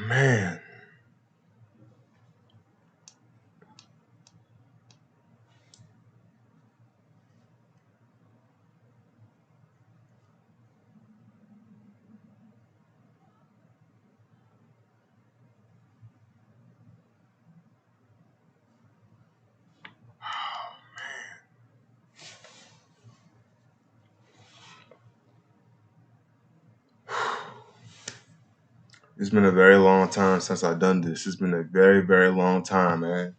man. It's been a very long time since I've done this. It's been a very, very long time, man.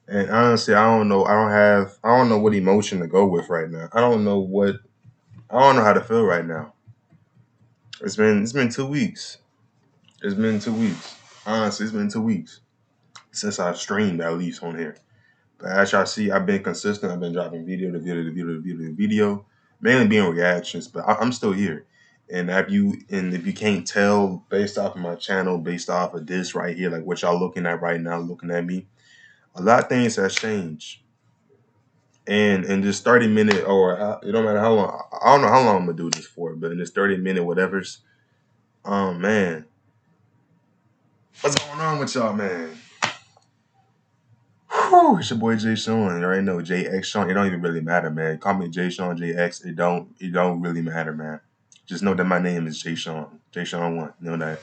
And honestly, I don't know. I don't know what emotion to go with right now. I don't know how to feel right now. It's been 2 weeks. It's been 2 weeks. Honestly, it's been 2 weeks since I've streamed at least on here. But as y'all see, I've been consistent. I've been dropping video to video to video to video to video, mainly being reactions. But I'm still here. And if you can't tell based off of my channel, based off of this right here, like what y'all looking at right now, looking at me, a lot of things has changed. And in this 30 minute or it don't matter how long, I don't know how long I'm gonna do this for, but in this 30 minute whatever's, man, what's going on with y'all, man? Whew, it's your boy Jay Sean. You already know JX Sean. It don't even really matter, man. Call me Jay Sean, JX. It don't really matter, man. Just know that my name is Jay Sean. Jay Sean 1. You know that.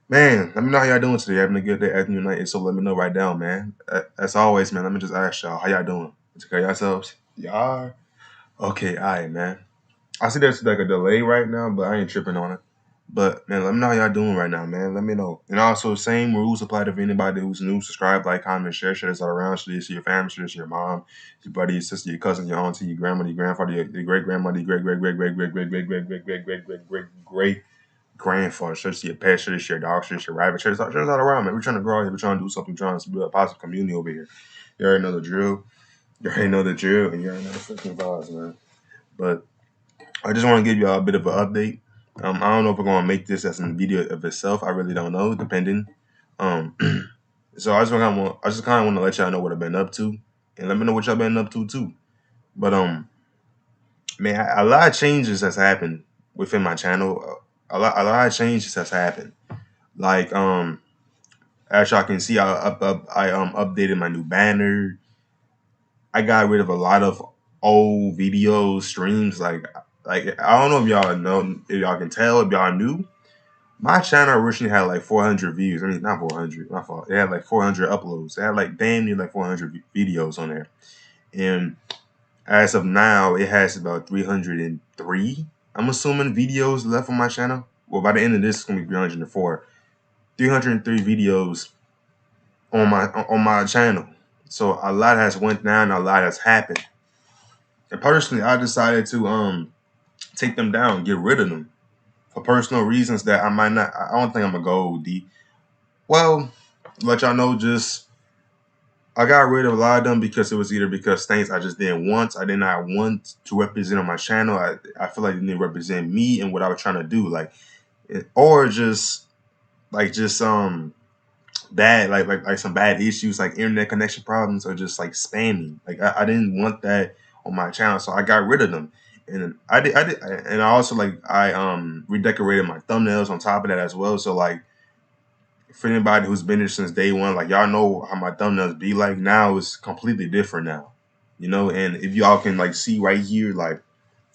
Man, let me know how y'all doing today. Having a good day, afternoon, night. So let me know right down, man. As always, man, let me just ask y'all, how y'all doing? Take care of yourselves? Y'all are? Okay, alright, man. I see there's like a delay right now, but I ain't tripping on it. But man, let me know how y'all doing right now, man. Let me know. And also, same rules apply to anybody who's new. Subscribe, like, comment, share this all around. Share this to your family, share this to your mom, your buddy, your sister, your cousin, your auntie, your grandmother, your grandfather, your great grandmother, your great grandfather. Share this to your pet, share this to your dog, share this to your rabbit, share this all around, man. We're trying to grow here. We're trying to do something. We're trying to build a positive community over here. You already know the drill. You already know the drill, and you already know the freaking vibes, man. But I just want to give you all a bit of an update. I don't know if we're gonna make this as a video of itself. I really don't know, depending. Um, so I just kind of want to let y'all know what I've been up to, and let me know what y'all been up to too. But man, a lot of changes has happened within my channel. A lot of changes has happened. Like as y'all can see, I updated my new banner. I got rid of a lot of old videos, streams. Like I don't know if y'all know, if y'all can tell, if y'all knew. My channel originally had like 400 views. I mean, not 400, my fault. It had like 400 uploads. It had like damn near like 400 videos on there. And as of now, it has about 303, I'm assuming, videos left on my channel. Well, by the end of this, it's going to be 304. 303 videos on my channel. So a lot has went down, a lot has happened. And personally, I decided to take them down, get rid of them for personal reasons that I might not. I don't think I'm gonna go deep. Well, let y'all know, just I got rid of a lot of them because it was either because things I just didn't want. I did not want to represent on my channel. I feel like it didn't represent me and what I was trying to do, or just bad like some bad issues like internet connection problems or just like spamming. Like I didn't want that on my channel, so I got rid of them. And I did, and I also I redecorated my thumbnails on top of that as well. So like for anybody who's been here since day one, like y'all know how my thumbnails be like. Now it's completely different now, you know. And if y'all can like see right here, like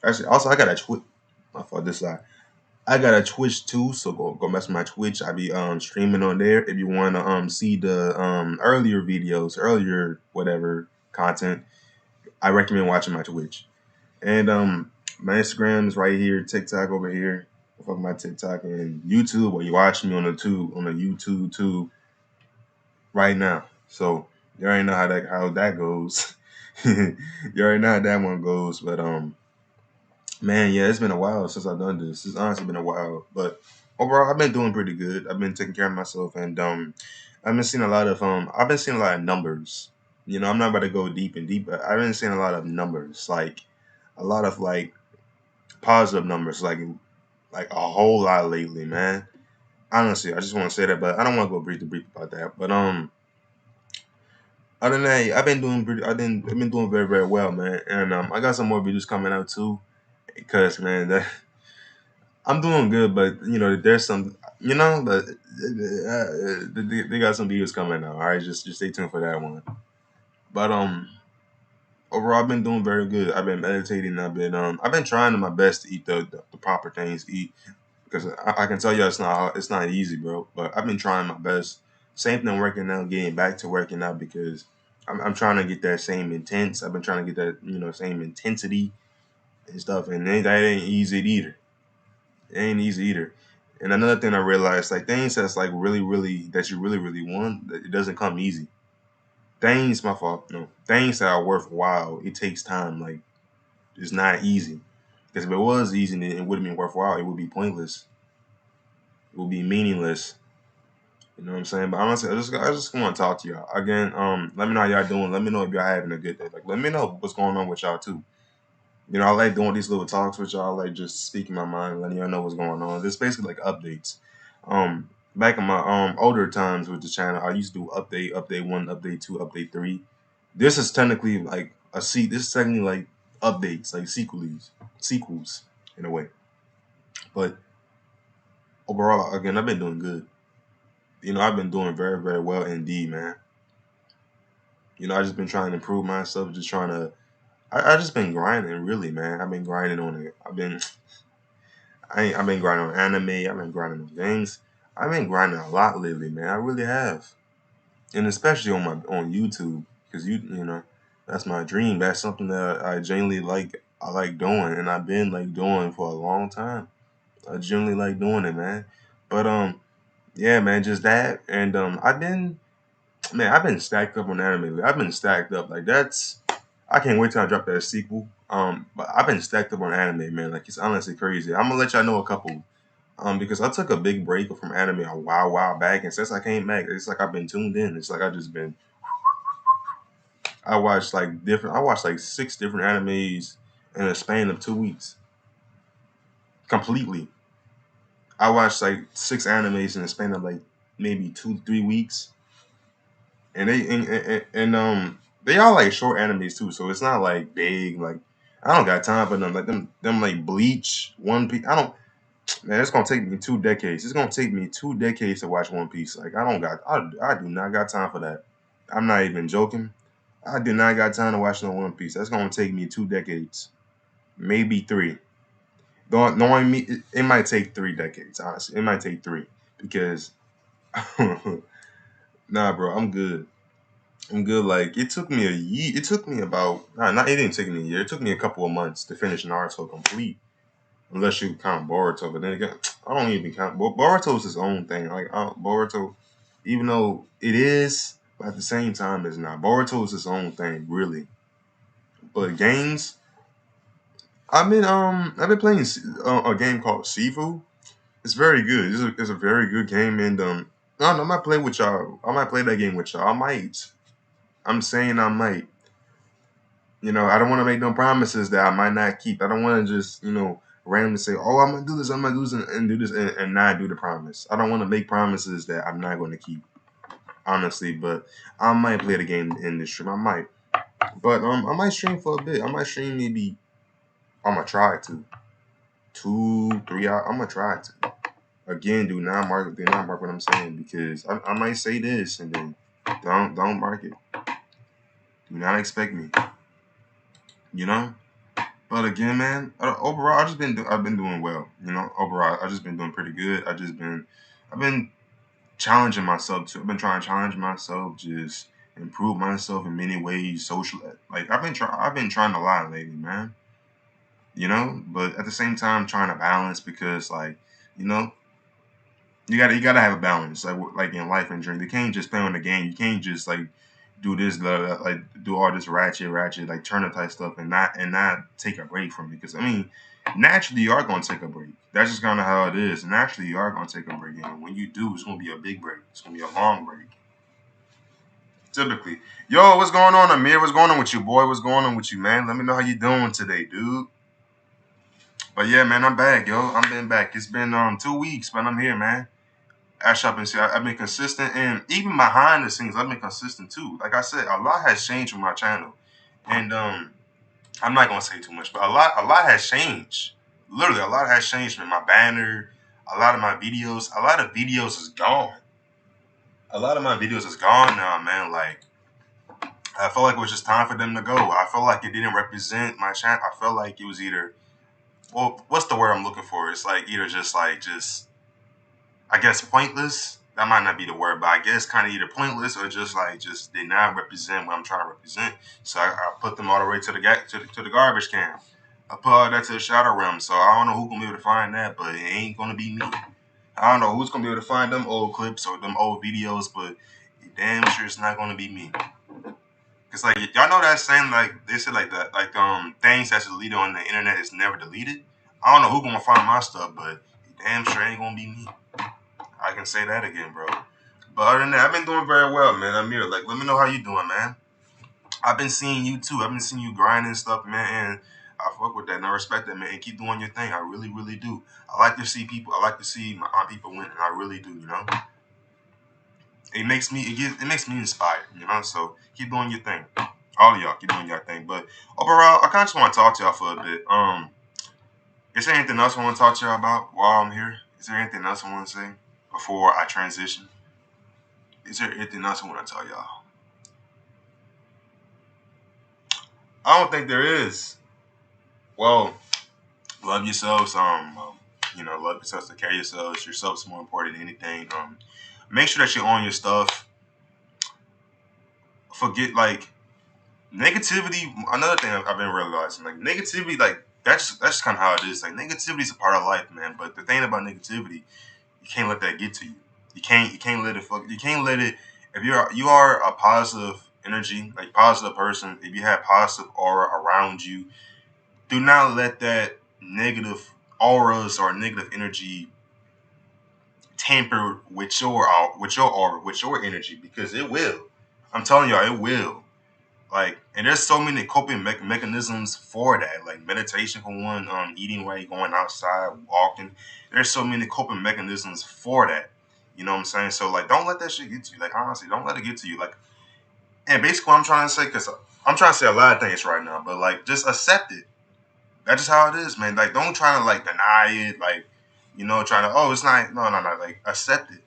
actually also I got a Twitch. My fault, this side. I got a Twitch too, so go mess with my Twitch. I be streaming on there. If you want to see the earlier videos, earlier whatever content, I recommend watching my Twitch. And my Instagram is right here, TikTok over here. Fuck my TikTok and YouTube, or you watch me on the YouTube too right now. So you already know how that goes. You already know how that one goes. But man, yeah, it's been a while since I've done this. It's honestly been a while, but overall, I've been doing pretty good. I've been taking care of myself, and I've been seeing a lot of numbers. You know, I'm not about to go deep and deep, but I've been seeing a lot of numbers, like a lot of like positive numbers, like a whole lot lately, man. Honestly, I just want to say that, but I don't want to go brief about that. But other than that, I've been doing very very well, man, and I got some more videos coming out too, because man, I'm doing good, but there's some, but they got some videos coming out. All right, just stay tuned for that one. But overall, I've been doing very good. I've been meditating. I've been trying my best to eat the proper things to eat because I can tell you it's not easy, bro. But I've been trying my best. Same thing working out, getting back to working out because I'm trying to get that same intense. I've been trying to get that same intensity and stuff, and that ain't easy either. It ain't easy either. And another thing I realized, like things that's like really, really that you really, really want, it doesn't come easy. Things, my fault, no. Things that are worthwhile, it takes time. Like it's not easy. Because if it was easy, then it wouldn't be worthwhile. It would be pointless. It would be meaningless. You know what I'm saying? But honestly, I just want to talk to y'all again. Let me know how y'all doing. Let me know if y'all having a good day. Like, let me know what's going on with y'all too. I like doing these little talks with y'all, like just speaking my mind, letting y'all know what's going on. This basically like updates. Back in my older times with the channel, I used to do update one, update two, update three. This is technically like this is technically like updates, like sequels in a way. But overall, again, I've been doing good. I've been doing very, very well indeed, man. I just been trying to improve myself, just trying to. I just been grinding, really, man. I've been grinding on it. I've been grinding on anime. I've been grinding on games. I've been grinding a lot lately, man. I really have, and especially on YouTube, because that's my dream. That's something that I genuinely like. I like doing, and I've been like doing for a long time. I genuinely like doing it, man. But yeah, man, just that, and I've been stacked up on anime. I've been stacked up like that's. I can't wait till I drop that sequel. But I've been stacked up on anime, man. Like it's honestly crazy. I'm gonna let y'all know a couple. Because I took a big break from anime a while back, and since I came back, it's like I've been tuned in. It's like I just been. I watched like six different animes in a span of 2 weeks, completely. I watched like six animes in a span of like maybe 2 3 weeks, and they all like short animes too, so it's not like big. Like I don't got time for them. Like them like Bleach, One Piece. I don't. Man, it's gonna take me 2 decades. It's gonna take me 2 decades to watch One Piece. Like I do not got time for that. I'm not even joking. I do not got time to watch no One Piece. That's gonna take me 2 decades, maybe three. Don't knowing me, it might take 3 decades. Honestly, it might take three because nah, bro, I'm good. I'm good. Like it took me a year. It took me about not. It didn't take me a year. It took me a couple of months to finish Naruto complete. Unless you count Boruto, but then again, I don't even count. Boruto is his own thing. Like Boruto, even though it is, but at the same time, it's not. Boruto is his own thing, really. But games, I've been playing a game called Sifu. It's very good. It's a very good game, and I don't know, I might play with y'all. I might play that game with y'all. I might. I'm saying I might. I don't want to make no promises that I might not keep. I don't want to just, randomly say, "Oh, I'm gonna do this, I'm gonna do this, and do this," and not do the promise. I don't want to make promises that I'm not going to keep, honestly. But I might play the game in this stream. I might, but I might stream for a bit. I might stream maybe. I'm gonna try to 2 3 hours. I'm gonna try to. Again, do not mark what I'm saying because I might say this and then don't mark it. Do not expect me. You know. But again, man, overall, I've been doing well. Overall, I've just been doing pretty good. I've been challenging myself too. I've been trying to challenge myself, just improve myself in many ways. Social, like I've been trying a lot lately, man. But at the same time, trying to balance because, like, you know, you gotta have a balance, like in life and dream. You can't just play on the game. You can't just like do this, like do all this ratchet, like turn type stuff, and not take a break from it. Because I mean, naturally you are gonna take a break. That's just kind of how it is. Naturally you are gonna take a break, and when you do, it's gonna be a big break. It's gonna be a long break. Typically, yo, what's going on, Amir? What's going on with you, boy? What's going on with you, man? Let me know how you doing today, dude. But yeah, man, I'm back, yo. I'm been back. It's been 2 weeks, but I'm here, man. Actually, I've been consistent, and even behind the scenes, I've been consistent too. Like I said, a lot has changed with my channel, and I'm not gonna say too much, but a lot has changed. Literally, a lot has changed, man. My banner, a lot of my videos, a lot of videos is gone. A lot of my videos is gone now, man. Like, I felt like it was just time for them to go. I felt like it didn't represent my channel. I felt like it was either, well, what's the word I'm looking for? It's like either just I guess pointless. That might not be the word, but I guess kind of either pointless or just did not represent what I'm trying to represent. So I put them all the way to the garbage can. I put all that to the shadow realm. So I don't know who's gonna be able to find that, but it ain't gonna be me. I don't know who's gonna be able to find them old clips or them old videos, but damn sure it's not gonna be me. Cause like y'all know that saying, like they said, like that, like things that's deleted on the internet is never deleted. I don't know who's gonna find my stuff, but damn sure ain't gonna be me. I can say that again, bro. But other than that, I've been doing very well, man. I'm here. Like, let me know how you doing, man. I've been seeing you too. I've been seeing you grinding stuff, man. And I fuck with that and I respect that, man. And keep doing your thing. I really, really do. I like to see people. I like to see my people win, and I really do. You know, it makes me inspired. You know, so keep doing your thing. All of y'all keep doing your thing. But overall, I kind of just want to talk to y'all for a bit. Is there anything else I want to talk to y'all about while I'm here? Is there anything else I want to say before I transition? Is there anything else I want to tell y'all? I don't think there is. Well, love yourselves. Love yourselves. Take care of yourselves. Yourself's more important than anything. Make sure that you own your stuff. Forget like negativity. Another thing I've been realizing, like negativity, like that's kind of how it is. Like negativity is a part of life, man. But the thing about negativity, you can't let that get to you. You can't let it fuck. You can't let it. If you are a positive energy, like positive person, if you have positive aura around you, do not let that negative auras or negative energy tamper with your aura, with your energy, because it will. I'm telling y'all, it will. Like, and there's so many coping mechanisms for that. Like meditation for one, eating right, going outside, walking. There's so many coping mechanisms for that. You know what I'm saying? So like, don't let that shit get to you. Like honestly, don't let it get to you. Like, and basically, what I'm trying to say, because I'm trying to say a lot of things right now, but like, just accept it. That's just how it is, man. Like, don't try to like deny it. Like, trying to, oh, it's not. No, no, no. Like, accept it.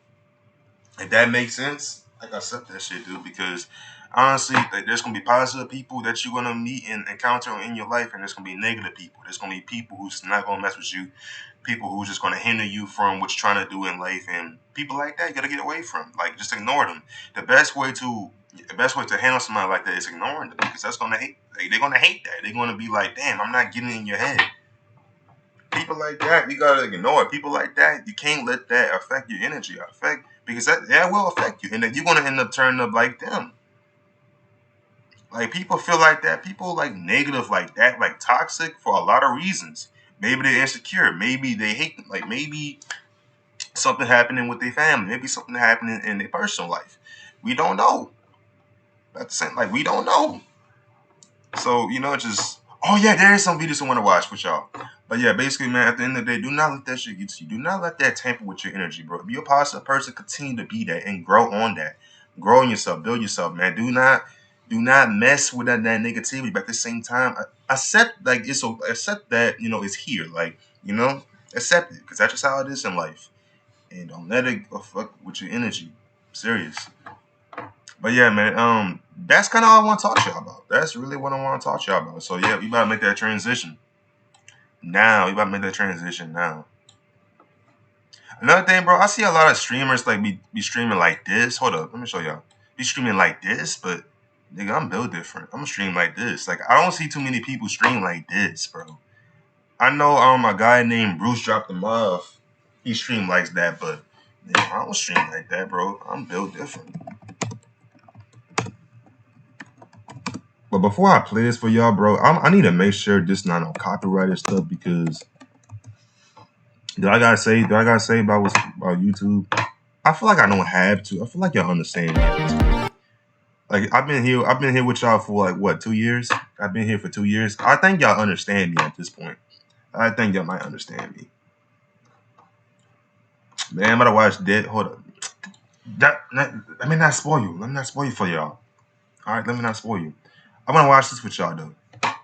If that makes sense, like accept that shit, dude. Because honestly, like, there's gonna be positive people that you're gonna meet and encounter in your life, and there's gonna be negative people. There's gonna be people who's not gonna mess with you, people who's just gonna hinder you from what you're trying to do in life, and people like that you gotta get away from. Like, just ignore them. The best way to handle somebody like that is ignoring them, because that's gonna hate. Like, they're gonna hate that. They're gonna be like, damn, I'm not getting in your head. People like that, you gotta ignore it. People like that, you can't let that affect your energy. Because that will affect you, and then you're gonna end up turning up like them. Like people feel like that, people like negative like that, like toxic for a lot of reasons. Maybe they're insecure, maybe they hate them, like maybe something happening with their family, maybe something happening in their personal life. We don't know. That's the same, like we don't know. So, just oh yeah, there is some videos I want to watch with y'all. But yeah, basically, man, at the end of the day, do not let that shit get to you. Do not let that tamper with your energy, bro. If you're a positive person, continue to be that and grow on that. Grow in yourself, build yourself, man. Do not mess with that negativity. But at the same time, accept accept that it's here. Like, accept it, because that's just how it is in life. And don't let it fuck with your energy. Serious. But yeah, man, that's kind of all I want to talk to y'all about. That's really what I want to talk to y'all about. So yeah, we about to make that transition now. Another thing, bro, I see a lot of streamers like be streaming like this. Hold up, let me show y'all. Be streaming like this, but nigga, I'm built different. I'm stream like this. Like, I don't see too many people stream like this, bro. I know a guy named Bruce dropped them off. He stream like that, but nigga, I don't stream like that, bro. I'm built different. But before I play this for y'all, bro, I need to make sure this not on copyrighted stuff, because do I gotta say about YouTube? I feel like I don't have to. I feel like y'all understand me at this point. Like, I've been here with y'all for like what, 2 years? I've been here for 2 years. I think y'all understand me at this point. I think y'all might understand me. Man, I'm about to watch Dead. Hold up. Let me not spoil you. Let me not spoil you for y'all. Alright, let me not spoil you. I'm gonna watch this with y'all though. I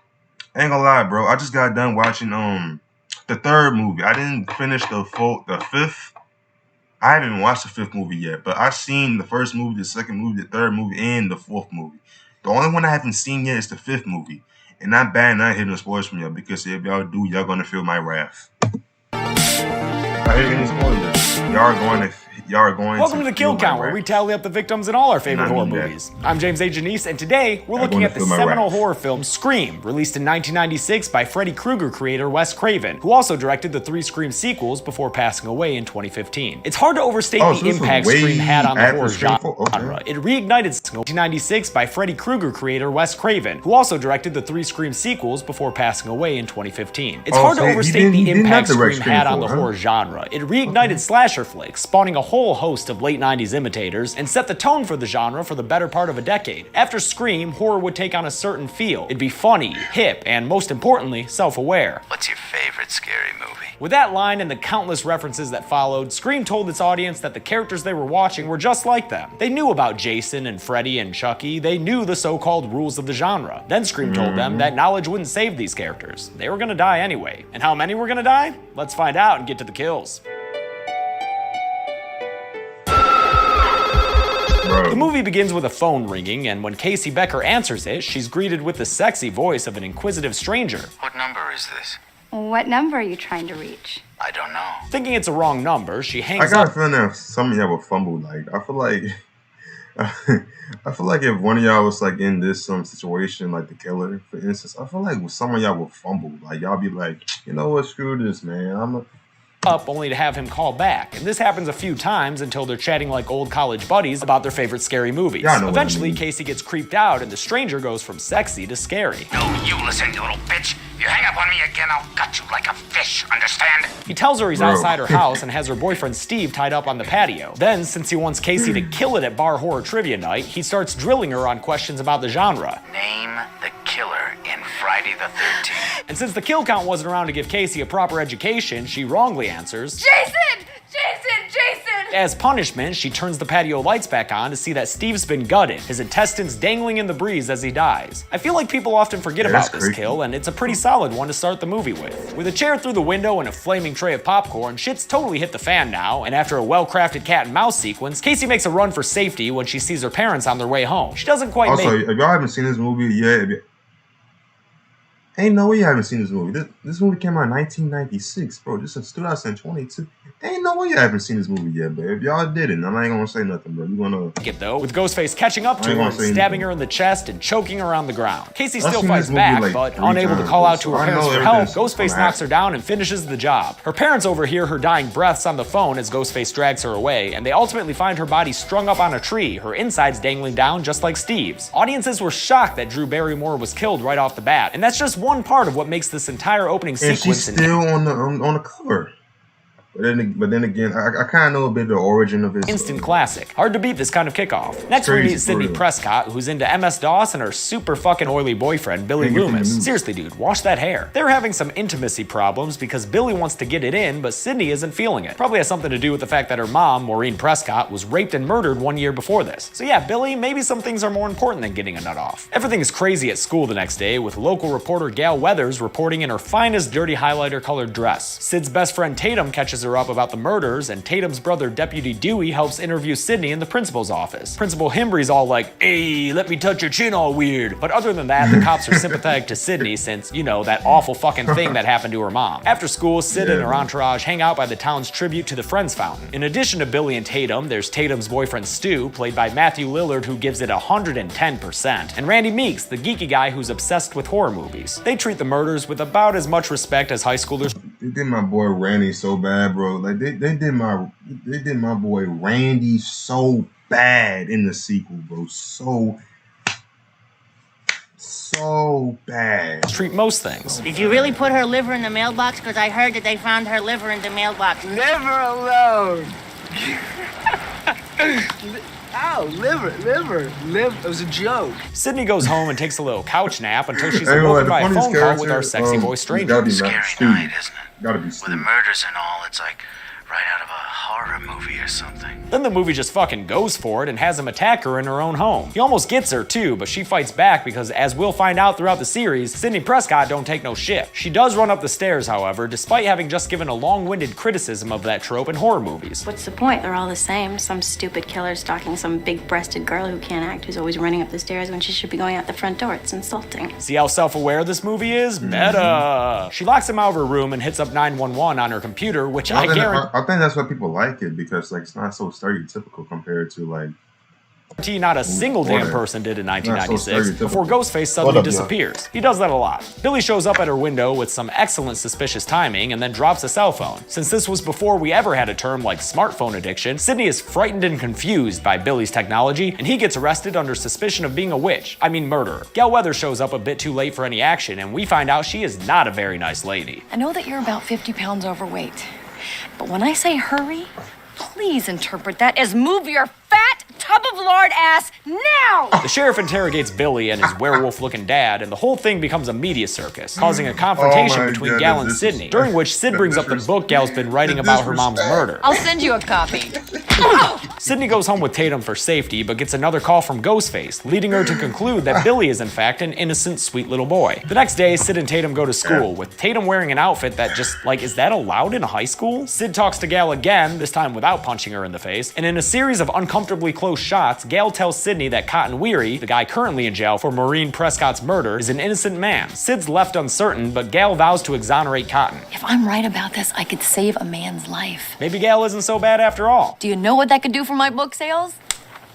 ain't gonna lie, bro. I just got done watching the third movie. I didn't finish the fifth. I haven't watched the fifth movie yet, but I've seen the first movie, the second movie, the third movie, and the fourth movie. The only one I haven't seen yet is the fifth movie. And not bad, not hitting the spoilers from y'all, because if y'all do, y'all gonna feel my wrath. I hate any spoilers. Y'all are going Welcome to the Kill Count, where we tally up the victims in all our favorite horror movies. I'm James A. Janice, and today we're looking at the seminal horror film Scream, released in 1996 by Freddy Krueger creator Wes Craven, who also directed the 3 Scream sequels before passing away in 2015. It's hard to overstate the impact Scream had on the horror genre. It reignited 1996 by Freddy Krueger creator Wes Craven, who also directed the 3 Scream sequels before passing away in 2015. It's hard to overstate the impact Scream had on the horror genre. It reignited slasher flicks, spawning a whole host of late 90s imitators, and set the tone for the genre for the better part of a decade. After Scream, horror would take on a certain feel. It'd be funny, hip, and most importantly, self-aware. What's your favorite scary movie? With that line and the countless references that followed, Scream told its audience that the characters they were watching were just like them. They knew about Jason and Freddy and Chucky. They knew the so-called rules of the genre. Then Scream told them that knowledge wouldn't save these characters. They were gonna die anyway. And how many were gonna die? Let's find out and get to the kills. The movie begins with a phone ringing, and when Casey Becker answers it, she's greeted with the sexy voice of an inquisitive stranger. What number is this? What number are you trying to reach? I don't know. Thinking it's a wrong number, she hangs up. I got a feeling that some of y'all would fumble. Like, I feel like if one of y'all was like in this situation, like the killer, for instance, I feel like some of y'all would fumble. Like, y'all be like, you know what, screw this, man. Up only to have him call back. And this happens a few times until they're chatting like old college buddies about their favorite scary movies. Eventually, Casey gets creeped out and the stranger goes from sexy to scary. No, you listen, you little bitch. If you hang up on me again, I'll gut you like a fish, understand? He tells her he's outside her house and has her boyfriend Steve tied up on the patio. Then, since he wants Casey to kill it at bar horror trivia night, he starts drilling her on questions about the genre. Name the killer in Friday the 13th. And since the kill count wasn't around to give Casey a proper education, she wrongly answers, Jason! Jason! Jason! As punishment, she turns the patio lights back on to see that Steve's been gutted, his intestines dangling in the breeze as he dies. I feel like people often forget about this kill, and it's a pretty solid one to start the movie with. With a chair through the window and a flaming tray of popcorn, shit's totally hit the fan now, and after a well-crafted cat and mouse sequence, Casey makes a run for safety when she sees her parents on their way home. She doesn't quite make... Also, if y'all haven't seen this movie yet, ain't no way you haven't seen this movie. This movie came out in 1996, bro. This is 2022. Ain't no way you haven't seen this movie yet, but if y'all didn't, I ain't gonna say nothing, bro. You gonna get though, with Ghostface catching up to her and stabbing her in the chest and choking her on the ground. Casey still fights back, like but unable to call out to her parents for help, Ghostface knocks her down and finishes the job. Her parents overhear her dying breaths on the phone as Ghostface drags her away, and they ultimately find her body strung up on a tree, her insides dangling down just like Steve's. Audiences were shocked that Drew Barrymore was killed right off the bat, and that's just one part of what makes this entire opening sequence. And she's still on the cover. But then again, I kind of know a bit of the origin of his... Instant classic. Hard to beat this kind of kickoff. Next we meet Sydney Prescott, who's into MS-DOS and her super fucking oily boyfriend, Billy Loomis. Seriously, dude, wash that hair. They're having some intimacy problems because Billy wants to get it in, but Sydney isn't feeling it. Probably has something to do with the fact that her mom, Maureen Prescott, was raped and murdered 1 year before this. So yeah, Billy, maybe some things are more important than getting a nut off. Everything is crazy at school the next day, with local reporter Gail Weathers reporting in her finest dirty highlighter-colored dress. Sid's best friend Tatum catches her up about the murder, and Tatum's brother Deputy Dewey helps interview Sydney in the principal's office. Principal Himbry's all like, "Hey, let me touch your chin all weird." But other than that, the cops are sympathetic to Sydney since, you know, that awful fucking thing that happened to her mom. After school, Sid and her entourage hang out by the town's tribute to the Friends Fountain. In addition to Billy and Tatum, there's Tatum's boyfriend Stu, played by Matthew Lillard, who gives it 110%, and Randy Meeks, the geeky guy who's obsessed with horror movies. They treat the murders with about as much respect as high schoolers. They did my boy Randy so bad, bro. Like they did my boy Randy so bad in the sequel, bro. So bad. Treat most things. Did you really put her liver in the mailbox? Because I heard that they found her liver in the mailbox. Liver alone. Ow, liver. It was a joke. Sydney goes home and takes a little couch nap until she's awoken by a phone call with our sexy voice stranger. Scary night, isn't it? Gotta be with the murders and all, it's like right out of a horror movie or something. Then the movie just fucking goes for it and has him attack her in her own home. He almost gets her too, but she fights back because, as we'll find out throughout the series, Sidney Prescott don't take no shit. She does run up the stairs, however, despite having just given a long-winded criticism of that trope in horror movies. What's the point? They're all the same. Some stupid killer stalking some big-breasted girl who can't act, who's always running up the stairs when she should be going out the front door. It's insulting. See how self-aware this movie is? Meta! She locks him out of her room and hits up 911 on her computer, which I guarantee... I think that's why people like it, because like it's not so stereotypical compared to like... Not a single damn person did in 1996 before Ghostface suddenly disappears. He does that a lot. Billy shows up at her window with some excellent suspicious timing and then drops a cell phone. Since this was before we ever had a term like smartphone addiction, Sydney is frightened and confused by Billy's technology, and he gets arrested under suspicion of being a witch. I mean murderer. Gail Weathers shows up a bit too late for any action, and we find out she is not a very nice lady. I know that you're about 50 pounds overweight, but when I say hurry, please interpret that as move your fat tub of lard ass now! The sheriff interrogates Billy and his werewolf-looking dad, and the whole thing becomes a media circus, causing a confrontation between Gal and Sydney, during which Sid brings up the book Gal's been writing about her mom's murder. I'll send you a copy. Sydney goes home with Tatum for safety, but gets another call from Ghostface, leading her to conclude that Billy is in fact an innocent, sweet little boy. The next day, Sid and Tatum go to school, with Tatum wearing an outfit that just, like, is that allowed in high school? Sid talks to Gal again, this time without punching her in the face, and in a series of uncomfortably close shots, Gal tells Sydney that Cotton Weary, the guy currently in jail for Maureen Prescott's murder, is an innocent man. Sid's left uncertain, but Gal vows to exonerate Cotton. If I'm right about this, I could save a man's life. Maybe Gal isn't so bad after all. Do you know what that could do for my book sales?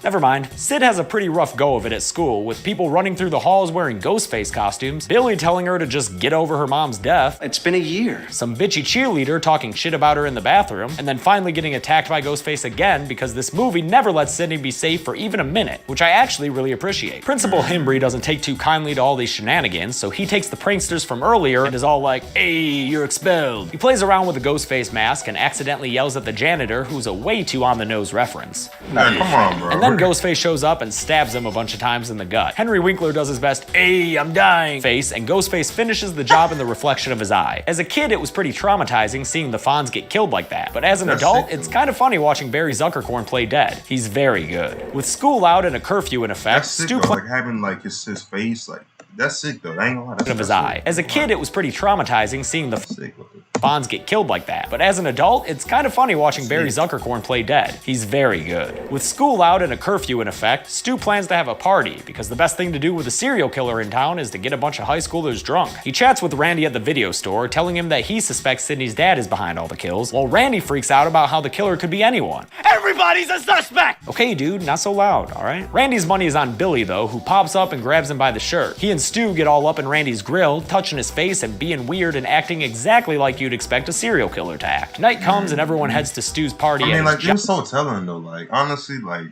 Never mind. Sid has a pretty rough go of it at school, with people running through the halls wearing Ghostface costumes, Billy telling her to just get over her mom's death, It's been a year. some bitchy cheerleader talking shit about her in the bathroom, and then finally getting attacked by Ghostface again because this movie never lets Sydney be safe for even a minute, which I actually really appreciate. Principal Himbry doesn't take too kindly to all these shenanigans, so he takes the pranksters from earlier and is all like, "Hey, you're expelled." He plays around with the Ghostface mask and accidentally yells at the janitor, who's a way too on-the-nose reference. Man, come on, bro. And then Ghostface shows up and stabs him a bunch of times in the gut. Henry Winkler does his best, "Hey, I'm dying" face, and Ghostface finishes the job in the reflection of his eye. As a kid, it was pretty traumatizing seeing the Fonz get killed like that, but as an adult, it's kind of funny watching Barry Zuckerkorn play dead. He's very good. With school out and a curfew in effect, That's sick, though. Like having like his face, like that's sick though. That ain't gonna lie. of his eye. As a kid, it was pretty traumatizing seeing the Sick. Fonz get killed like that, but as an adult, it's kind of funny watching Barry Zuckerkorn play dead. He's very good. With school out and a curfew in effect, Stu plans to have a party, because the best thing to do with a serial killer in town is to get a bunch of high schoolers drunk. He chats with Randy at the video store, telling him that he suspects Sydney's dad is behind all the kills, while Randy freaks out about how the killer could be anyone. Everybody's a suspect! Okay, dude, not so loud, alright? Randy's money is on Billy, though, who pops up and grabs him by the shirt. He and Stu get all up in Randy's grill, touching his face and being weird and acting exactly like you'd expect a serial killer to act. Night comes and everyone heads to Stu's party. I mean, like, it was so telling though. Like, honestly, like,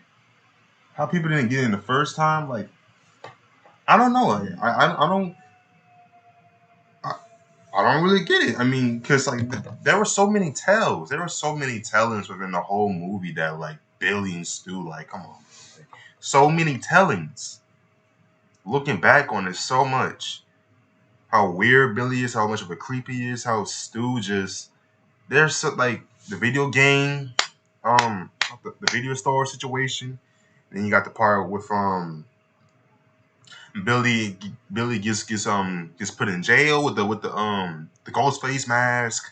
how people didn't get in the first time, like, I don't know. Like, I don't really get it. I mean, because like there were so many tells. There were so many tellings within the whole movie that like Billy and Stu, like, come on, like, so many tellings. Looking back on it, so much. How weird Billy is, how much of a creep he is, how Stu just, there's so, like the video game, the video store situation. Then you got the part with Billy gets put in jail with the Ghostface mask.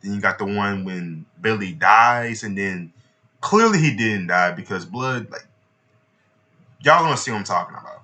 Then you got the one when Billy dies, and then clearly he didn't die because blood. Like, y'all gonna see what I'm talking about.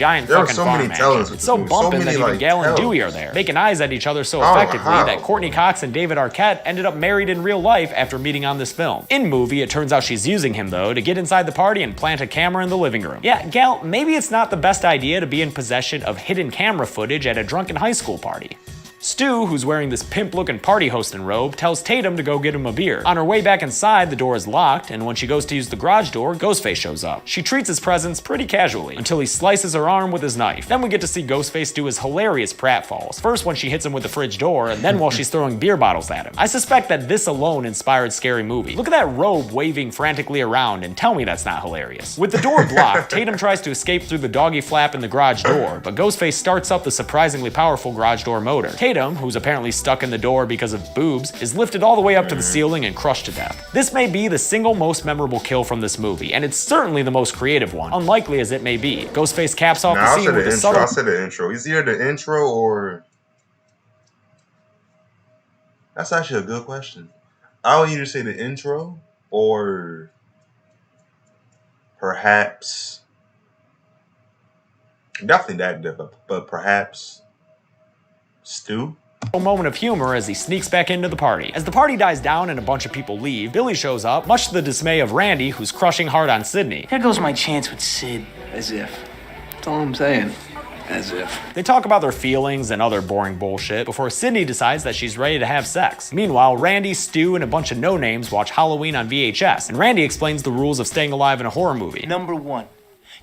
Giant fucking farm mansion. It's so bumping that even Gal and Dewey are there, making eyes at each other so effectively that Courtney Cox and David Arquette ended up married in real life after meeting on this film. In movie, it turns out she's using him, though, to get inside the party and plant a camera in the living room. Yeah, Gal, maybe it's not the best idea to be in possession of hidden camera footage at a drunken high school party. Stu, who's wearing this pimp-looking party hosting robe, tells Tatum to go get him a beer. On her way back inside, the door is locked, and when she goes to use the garage door, Ghostface shows up. She treats his presence pretty casually, until he slices her arm with his knife. Then we get to see Ghostface do his hilarious pratfalls. First when she hits him with the fridge door, and then while she's throwing beer bottles at him. I suspect that this alone inspired Scary Movie. Look at that robe waving frantically around, and tell me that's not hilarious. With the door blocked, Tatum tries to escape through the doggy flap in the garage door, but Ghostface starts up the surprisingly powerful garage door motor. Tatum, Tatum, who's apparently stuck in the door because of boobs, is lifted all the way up to the ceiling and crushed to death. This may be the single most memorable kill from this movie, and it's certainly the most creative one, unlikely as it may be. Ghostface caps off the scene with a subtle... I said the intro. It's either the intro or... That's actually a good question. I would either say the intro or perhaps... Definitely that different, but perhaps Stu? A moment of humor as he sneaks back into the party. As the party dies down and a bunch of people leave, Billy shows up, much to the dismay of Randy, who's crushing hard on Sydney. Here goes my chance with Sid. As if. That's all I'm saying. As if. They talk about their feelings and other boring bullshit before Sydney decides that she's ready to have sex. Meanwhile, Randy, Stu, and a bunch of no-names watch Halloween on VHS, and Randy explains the rules of staying alive in a horror movie. Number 1.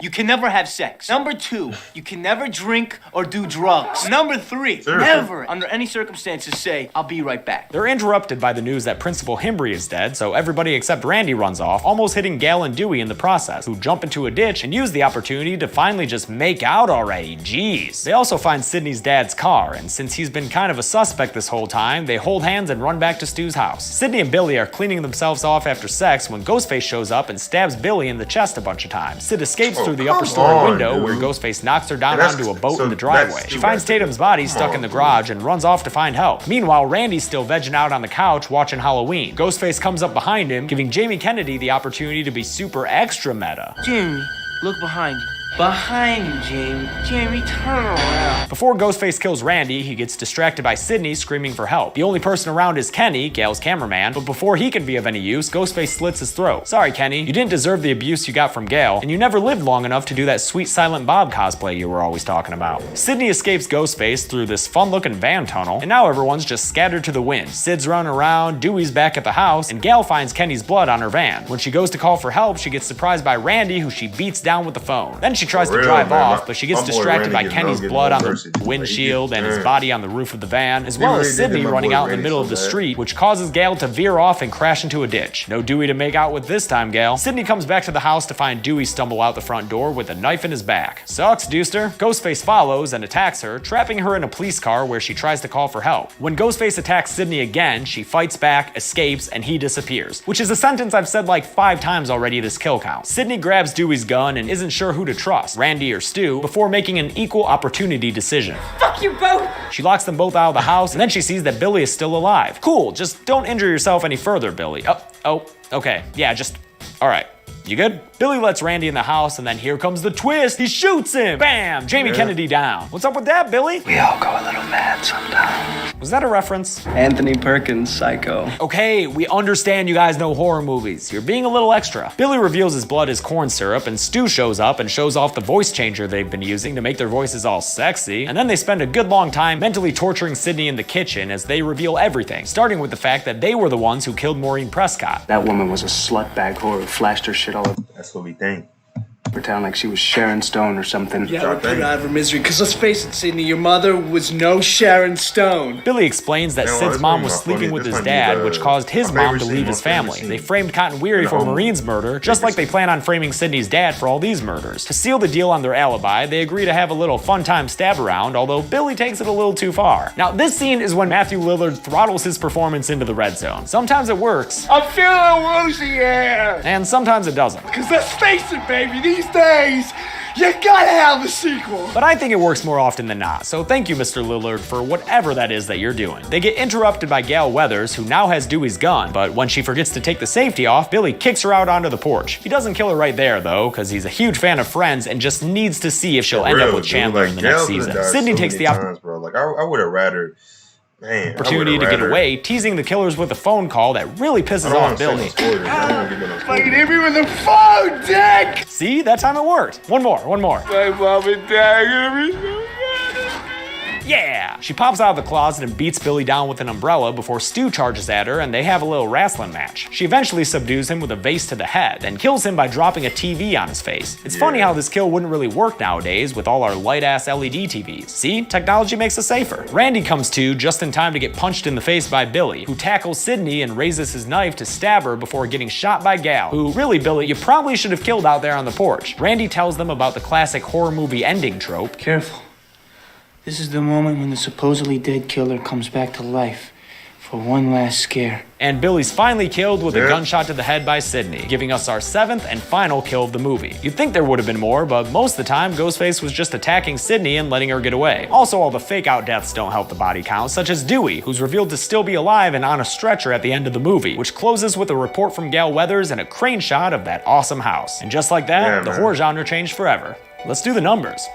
You can never have sex. Number 2, you can never drink or do drugs. Number 3, never, under any circumstances, say, I'll be right back. They're interrupted by the news that Principal Himbry is dead, so everybody except Randy runs off, almost hitting Gale and Dewey in the process, who jump into a ditch and use the opportunity to finally just make out already. Jeez. They also find Sydney's dad's car, and since he's been kind of a suspect this whole time, they hold hands and run back to Stu's house. Sydney and Billy are cleaning themselves off after sex when Ghostface shows up and stabs Billy in the chest a bunch of times. Sid escapes through the upper story window where Ghostface knocks her down onto a boat in the driveway. She finds Tatum's body stuck in the garage and runs off to find help. Meanwhile, Randy's still vegging out on the couch watching Halloween. Ghostface comes up behind him, giving Jamie Kennedy the opportunity to be super extra meta. Jamie, look behind you. Behind you, Jamie. Jamie, turn around. Before Ghostface kills Randy, he gets distracted by Sydney screaming for help. The only person around is Kenny, Gale's cameraman, but before he can be of any use, Ghostface slits his throat. Sorry, Kenny, you didn't deserve the abuse you got from Gale, and you never lived long enough to do that sweet Silent Bob cosplay you were always talking about. Sydney escapes Ghostface through this fun-looking van tunnel, and now everyone's just scattered to the wind. Sid's running around, Dewey's back at the house, and Gale finds Kenny's blood on her van. When she goes to call for help, she gets surprised by Randy, who she beats down with the phone. Then she tries to drive off, but she gets distracted by Kenny's blood on the windshield and his body on the roof of the van, as well as Sydney running out in the middle of the street, which causes Gale to veer off and crash into a ditch. No Dewey to make out with this time, Gale. Sydney comes back to the house to find Dewey stumble out the front door with a knife in his back. Sucks, Deuster. Ghostface follows and attacks her, trapping her in a police car where she tries to call for help. When Ghostface attacks Sydney again, she fights back, escapes, and he disappears, which is a sentence I've said like 5 times already this kill count. Sydney grabs Dewey's gun and isn't sure who to trust, Randy or Stu, before making an equal opportunity decision. Fuck you both! She locks them both out of the house, and then she sees that Billy is still alive. Cool, just don't injure yourself any further, Billy. Oh, okay, yeah, just, all right. You good? Billy lets Randy in the house, and then here comes the twist. He shoots him. Bam! Jamie Kennedy down. What's up with that, Billy? We all go a little mad sometimes. Was that a reference? Anthony Perkins, Psycho. Okay, we understand you guys know horror movies. You're being a little extra. Billy reveals his blood is corn syrup, and Stu shows up and shows off the voice changer they've been using to make their voices all sexy. And then they spend a good long time mentally torturing Sydney in the kitchen as they reveal everything, starting with the fact that they were the ones who killed Maureen Prescott. That woman was a slutbag whore who flashed her shit all over. That's what we think. Town like she was Sharon Stone or something. Yeah, we put her out of her misery. Because let's face it, Sydney, your mother was no Sharon Stone. Billy explains that Sid's mom was sleeping with his dad, which caused his mom to leave his family. They framed Cotton Weary for Maureen's murder, just like they plan on framing Sydney's dad for all these murders. To seal the deal on their alibi, they agree to have a little fun time stab around, although Billy takes it a little too far. Now, this scene is when Matthew Lillard throttles his performance into the red zone. Sometimes it works. I'm feeling woozy here. And sometimes it doesn't. Because let's face it, baby, these days, you gotta have a sequel. But I think it works more often than not, so thank you, Mr. Lillard, for whatever that is that you're doing. They get interrupted by Gale Weathers, who now has Dewey's gun, but when she forgets to take the safety off, Billy kicks her out onto the porch. He doesn't kill her right there, though, because he's a huge fan of Friends and just needs to see if she'll end up with Chandler in the next season. Sydney takes the opportunity. I would have rather... Man, opportunity to get away, teasing the killers with a phone call that really pisses off Billy. Fucking hit me with the phone, dick! See, that time it worked. One more. My mom and dad are gonna be so mad. Yeah! She pops out of the closet and beats Billy down with an umbrella before Stu charges at her and they have a little wrestling match. She eventually subdues him with a vase to the head, then kills him by dropping a TV on his face. It's funny how this kill wouldn't really work nowadays with all our light-ass LED TVs. See? Technology makes us safer. Randy comes to just in time to get punched in the face by Billy, who tackles Sydney and raises his knife to stab her before getting shot by Gale, who, really, Billy, you probably should have killed out there on the porch. Randy tells them about the classic horror movie ending trope. Careful. This is the moment when the supposedly dead killer comes back to life for one last scare. And Billy's finally killed with a gunshot to the head by Sydney, giving us our 7th and final kill of the movie. You'd think there would have been more, but most of the time, Ghostface was just attacking Sydney and letting her get away. Also, all the fake-out deaths don't help the body count, such as Dewey, who's revealed to still be alive and on a stretcher at the end of the movie, which closes with a report from Gal Weathers and a crane shot of that awesome house. And just like that, the horror genre changed forever. Let's do the numbers.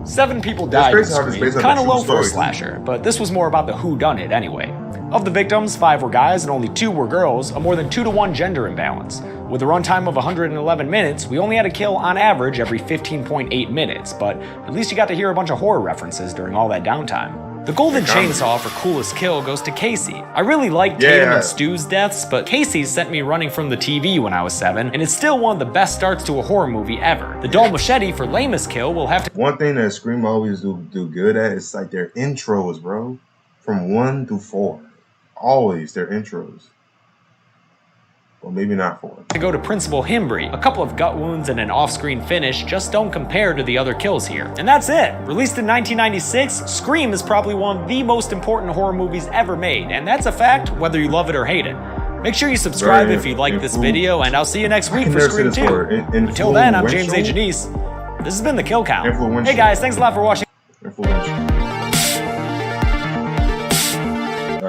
7 people died in Scream, kind of low for a slasher, but this was more about the whodunit anyway. Of the victims, 5 were guys and only 2 were girls, a more than 2-to-1 gender imbalance. With a runtime of 111 minutes, we only had a kill on average every 15.8 minutes, but at least you got to hear a bunch of horror references during all that downtime. The golden chainsaw for coolest kill goes to Casey. I really liked Tatum and Stu's deaths, but Casey sent me running from the TV when I was 7, and it's still one of the best starts to a horror movie ever. The dull machete for lamest kill will have to— One thing that Scream always do good at is like their intros, bro. From 1 through 4. Always their intros. Well, maybe not 4. To go to Principal Himbry. A couple of gut wounds and an off-screen finish just don't compare to the other kills here. And that's it! Released in 1996, Scream is probably one of the most important horror movies ever made, and that's a fact whether you love it or hate it. Make sure you subscribe if you like this video, and I'll see you next week for Scream 2. Until then, I'm James A. Janice. This has been The Kill Count. Hey guys, thanks a lot for watching.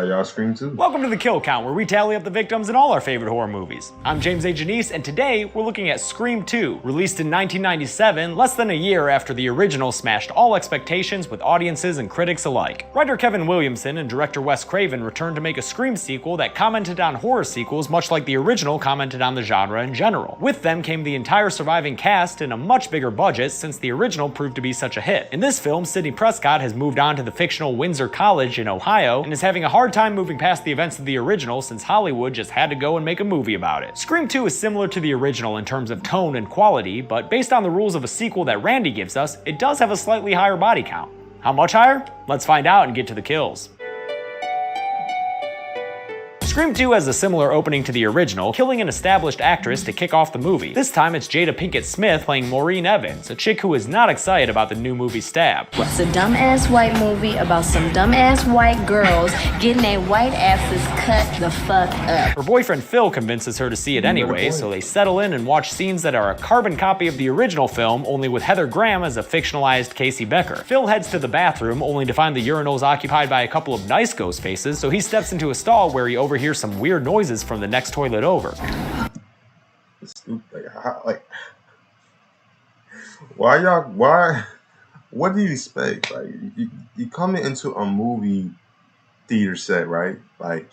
Y'all Scream 2. Welcome to The Kill Count, where we tally up the victims in all our favorite horror movies. I'm James A. Janice, and today we're looking at Scream 2, released in 1997, less than a year after the original smashed all expectations with audiences and critics alike. Writer Kevin Williamson and director Wes Craven returned to make a Scream sequel that commented on horror sequels much like the original commented on the genre in general. With them came the entire surviving cast and a much bigger budget since the original proved to be such a hit. In this film, Sidney Prescott has moved on to the fictional Windsor College in Ohio and is having a hard time moving past the events of the original since Hollywood just had to go and make a movie about it. Scream 2 is similar to the original in terms of tone and quality, but based on the rules of a sequel that Randy gives us, it does have a slightly higher body count. How much higher? Let's find out and get to the kills. Scream 2 has a similar opening to the original, killing an established actress to kick off the movie. This time it's Jada Pinkett Smith playing Maureen Evans, a chick who is not excited about the new movie Stab. It's a dumbass white movie about some dumbass white girls getting their white asses cut the fuck up. Her boyfriend Phil convinces her to see it anyway, so they settle in and watch scenes that are a carbon copy of the original film, only with Heather Graham as a fictionalized Casey Becker. Phil heads to the bathroom, only to find the urinals occupied by a couple of nice ghost faces, so he steps into a stall where he overhears some weird noises from the next toilet over. Why? What do you expect? Like, you coming into a movie theater set, right? Like,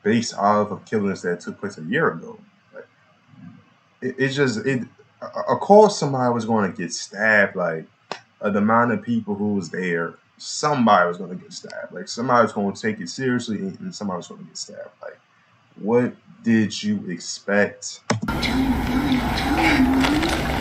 based off of killings that took place a year ago. Like, of course somebody was going to get stabbed. Like, the amount of people who was there, somebody was going to get stabbed. Like, somebody was going to take it seriously and somebody was going to get stabbed. Like, what did you expect?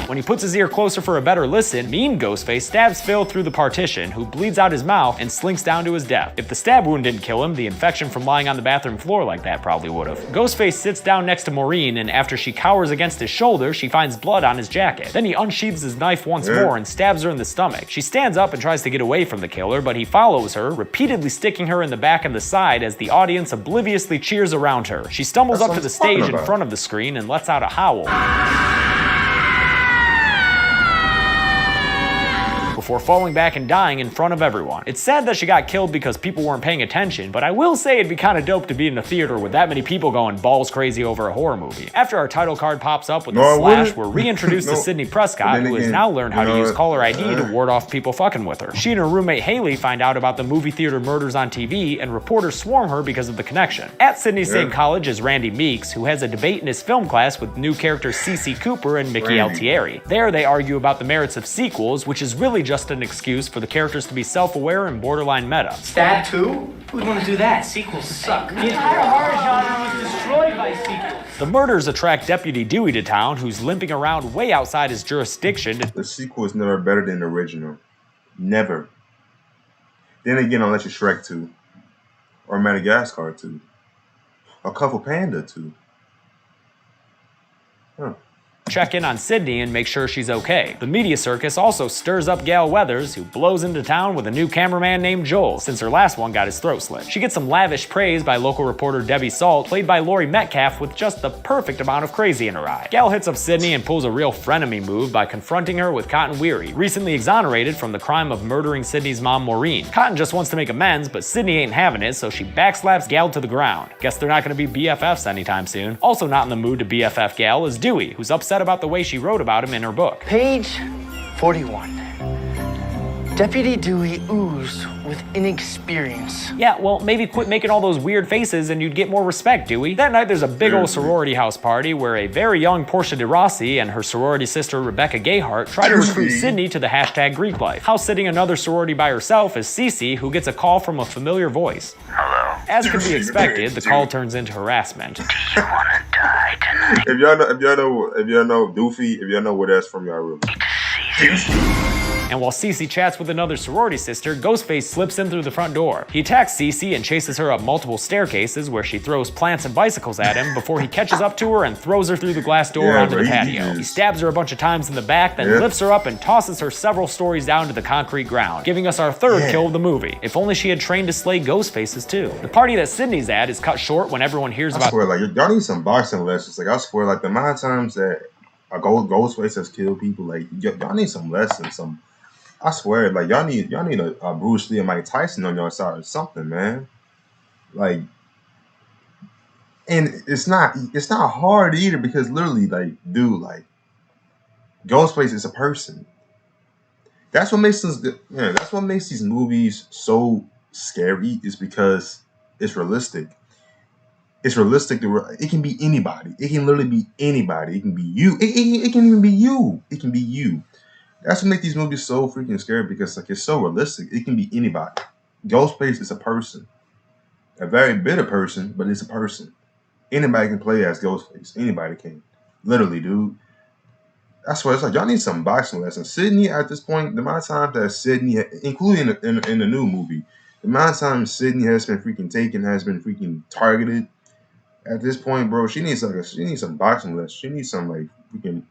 When he puts his ear closer for a better listen, mean Ghostface stabs Phil through the partition, who bleeds out his mouth and slinks down to his death. If the stab wound didn't kill him, the infection from lying on the bathroom floor like that probably would've. Ghostface sits down next to Maureen, and after she cowers against his shoulder, she finds blood on his jacket. Then he unsheathes his knife once more and stabs her in the stomach. She stands up and tries to get away from the killer, but he follows her, repeatedly sticking her in the back and the side as the audience obliviously cheers around her. She stumbles up to the stage in front of the screen and lets out a howl before falling back and dying in front of everyone. It's sad that she got killed because people weren't paying attention, but I will say it'd be kinda dope to be in a theater with that many people going balls crazy over a horror movie. After our title card pops up with a slash, we're reintroduced to Sidney Prescott, who has now learned how to use caller ID to ward off people fucking with her. She and her roommate Haley find out about the movie theater murders on TV, and reporters swarm her because of the connection. At Sydney's same college is Randy Meeks, who has a debate in his film class with new characters Cece Cooper and Mickey Altieri. There they argue about the merits of sequels, which is really just an excuse for the characters to be self-aware and borderline meta. Stab 2? Who would want to do that? Sequels suck. The entire horror genre was destroyed by sequels. The murders attract Deputy Dewey to town, who's limping around way outside his jurisdiction. The sequel is never better than the original. Never. Then again, unless you Shrek 2. Or Madagascar 2. Or Kung Fu Panda 2. Huh. check in on Sydney and make sure she's okay. The media circus also stirs up Gale Weathers, who blows into town with a new cameraman named Joel, since her last one got his throat slit. She gets some lavish praise by local reporter Debbie Salt, played by Laurie Metcalf, with just the perfect amount of crazy in her eye. Gale hits up Sydney and pulls a real frenemy move by confronting her with Cotton Weary, recently exonerated from the crime of murdering Sydney's mom Maureen. Cotton just wants to make amends, but Sydney ain't having it, so she backslaps Gale to the ground. Guess they're not gonna be BFFs anytime soon. Also not in the mood to BFF Gale is Dewey, who's upset about the way she wrote about him in her book. Page 41. Deputy Dewey oozed with inexperience. Yeah, well, maybe quit making all those weird faces and you'd get more respect, Dewey. That night, there's a big old sorority house party where a very young Portia de Rossi and her sorority sister Rebecca Gayhart try to recruit Sydney to the hashtag Greek life. House sitting another sorority by herself is Cece, who gets a call from a familiar voice. Hello. As can be expected, the call turns into harassment. Do you want to die tonight? If y'all know Doofy, if y'all know where that's from, y'all really. And while Cece chats with another sorority sister, Ghostface slips in through the front door. He attacks Cece and chases her up multiple staircases where she throws plants and bicycles at him before he catches up to her and throws her through the glass door onto the patio. He stabs her a bunch of times in the back, then lifts her up and tosses her several stories down to the concrete ground, giving us our third kill of the movie. If only she had trained to slay Ghostfaces too. The party that Sydney's at is cut short when everyone hears about— I swear, like, y'all need some boxing lessons. Like, I swear, like, the amount of times that a Ghostface has killed people, like, y'all need some lessons, I swear, like, y'all need a Bruce Lee and Mike Tyson on your side or something, man. Like, and it's not hard either, because literally, like, dude, like, Ghostface is a person. That's what makes these movies so scary, is because it's realistic. It's realistic. It can be anybody. It can literally be anybody. It can be you. It can even be you. It can be you. That's what makes these movies so freaking scary, because, like, it's so realistic. It can be anybody. Ghostface is a person. A very bitter person, but it's a person. Anybody can play as Ghostface. Anybody can. Literally, dude. I swear, it's like, y'all need some boxing lessons. Sydney, at this point, the amount of times that Sydney, including in the new movie, the amount of times Sydney has been freaking taken, has been freaking targeted, at this point, bro, she needs some boxing lessons. She needs some, like, freaking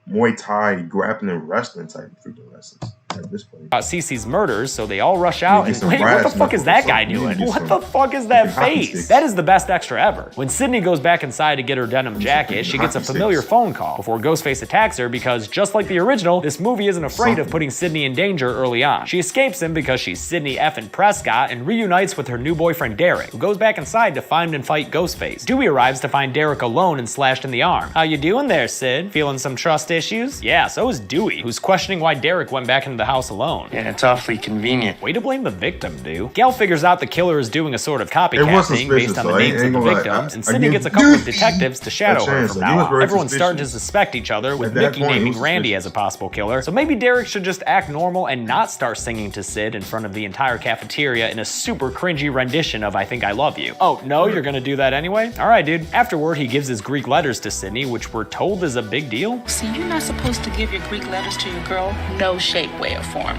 Muay Thai, grappling, and wrestling type of freaking lessons at this point. Cece's murders, so they all rush out and wait, what the fuck is that guy doing? What the fuck is that face? That is the best extra ever. When Sydney goes back inside to get her denim jacket, she gets a familiar phone call before Ghostface attacks her, because just like the original, this movie isn't afraid of putting Sydney in danger early on. She escapes him because she's Sydney effing Prescott and reunites with her new boyfriend Derek, who goes back inside to find and fight Ghostface. Dewey arrives to find Derek alone and slashed in the arm. How you doing there, Sid? Feeling some trust issues? Yeah, so is Dewey, who's questioning why Derek went back into the house alone. Yeah, it's awfully convenient. Way to blame the victim, dude. Gale figures out the killer is doing a sort of copycat thing based on the names of the victims, and Sydney gets a couple of detectives to shadow her from now on. Everyone's starting to suspect each other, with Mickey naming Randy as a possible killer, so maybe Derek should just act normal and not start singing to Sid in front of the entire cafeteria in a super cringy rendition of I Think I Love You. Oh, no, you're gonna do that anyway? Alright, dude. Afterward, he gives his Greek letters to Sydney, which we're told is a big deal. See, you're not supposed to give your Greek letters to your girl, no shape, way, or form.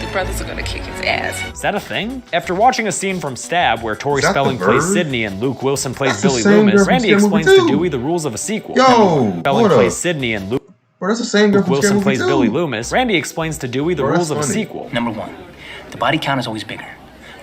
The brothers are gonna kick his ass. Is that a thing? After watching a scene from Stab where Tori Spelling plays Sydney and Luke Wilson plays Billy Loomis, Randy explains to Dewey the rules of a sequel. Spelling plays Sydney and Luke Wilson plays Billy Loomis. Randy explains to Dewey the rules of a sequel. Number 1, the body count is always bigger.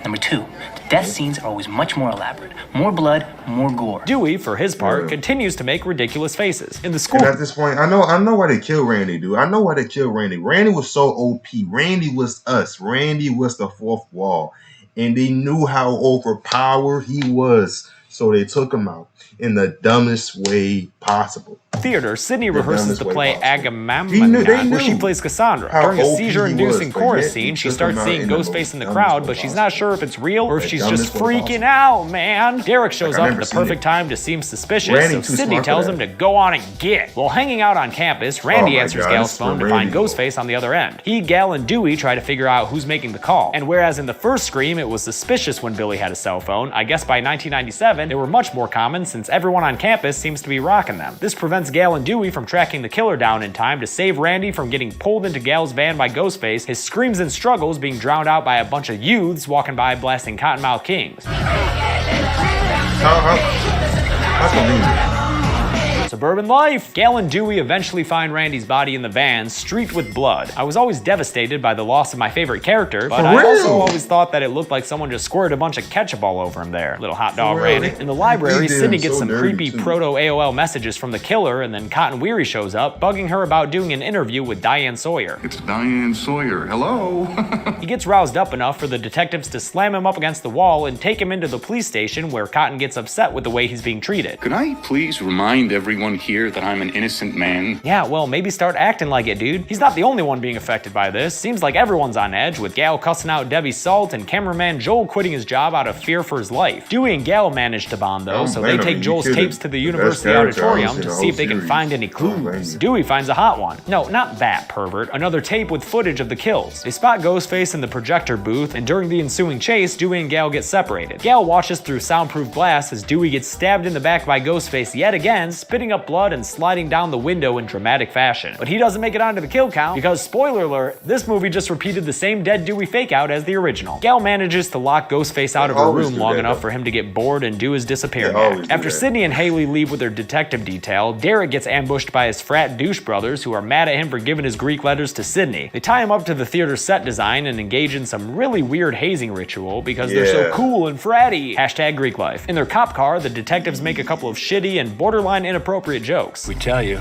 Number 2, the death scenes are always much more elaborate. More blood, more gore. Dewey, for his part, continues to make ridiculous faces. In the school— And at this point, I know why they killed Randy, dude. I know why they killed Randy. Randy was so OP. Randy was us. Randy was the fourth wall. And they knew how overpowered he was. So they took him out in the dumbest way possible. Theater, Sydney rehearses the play Agamemnon, where she plays Cassandra. During a seizure-inducing chorus scene, she starts seeing Ghostface in the crowd, but she's not sure if it's real or if she's just freaking out, man. Derek shows up at the perfect time to seem suspicious, so Sydney tells him to go on and get. While hanging out on campus, Randy answers Gale's phone to find Ghostface on the other end. He, Gale, and Dewey try to figure out who's making the call. And whereas in the first Scream it was suspicious when Billy had a cell phone, I guess by 1997 they were much more common since everyone on campus seems to be rocking them. This prevents Gale and Dewey from tracking the killer down in time to save Randy from getting pulled into Gale's van by Ghostface, his screams and struggles being drowned out by a bunch of youths walking by blasting Cottonmouth Kings. Suburban life. Gale and Dewey eventually find Randy's body in the van, streaked with blood. I was always devastated by the loss of my favorite character, but I also always thought that it looked like someone just squirted a bunch of ketchup all over him there. Little hot dog Randy. In the library, Sydney gets some creepy proto-AOL messages from the killer, and then Cotton Weary shows up, bugging her about doing an interview with Diane Sawyer. It's Diane Sawyer. Hello. He gets roused up enough for the detectives to slam him up against the wall and take him into the police station, where Cotton gets upset with the way he's being treated. Could I please remind everyone here that I'm an innocent man? Yeah, well, maybe start acting like it, dude. He's not the only one being affected by this. Seems like everyone's on edge, with Gal cussing out Debbie Salt and cameraman Joel quitting his job out of fear for his life. Dewey and Gal manage to bond, though, so they take Joel's tapes to the university auditorium to see if they can find any clues. Dewey finds a hot one. No, not that pervert. Another tape with footage of the kills. They spot Ghostface in the projector booth, and during the ensuing chase, Dewey and Gal get separated. Gal watches through soundproof glass as Dewey gets stabbed in the back by Ghostface yet again, spitting up blood and sliding down the window in dramatic fashion. But he doesn't make it onto the kill count because, spoiler alert, this movie just repeated the same dead Dewey fake out as the original. Gal manages to lock Ghostface out of her room long enough for him to get bored and do his disappearing act. After Sydney and Haley leave with their detective detail, Derek gets ambushed by his frat douche brothers who are mad at him for giving his Greek letters to Sydney. They tie him up to the theater set design and engage in some really weird hazing ritual because they're so cool and fratty. Hashtag Greek life. In their cop car, the detectives make a couple of shitty and borderline inappropriate jokes. We tell you,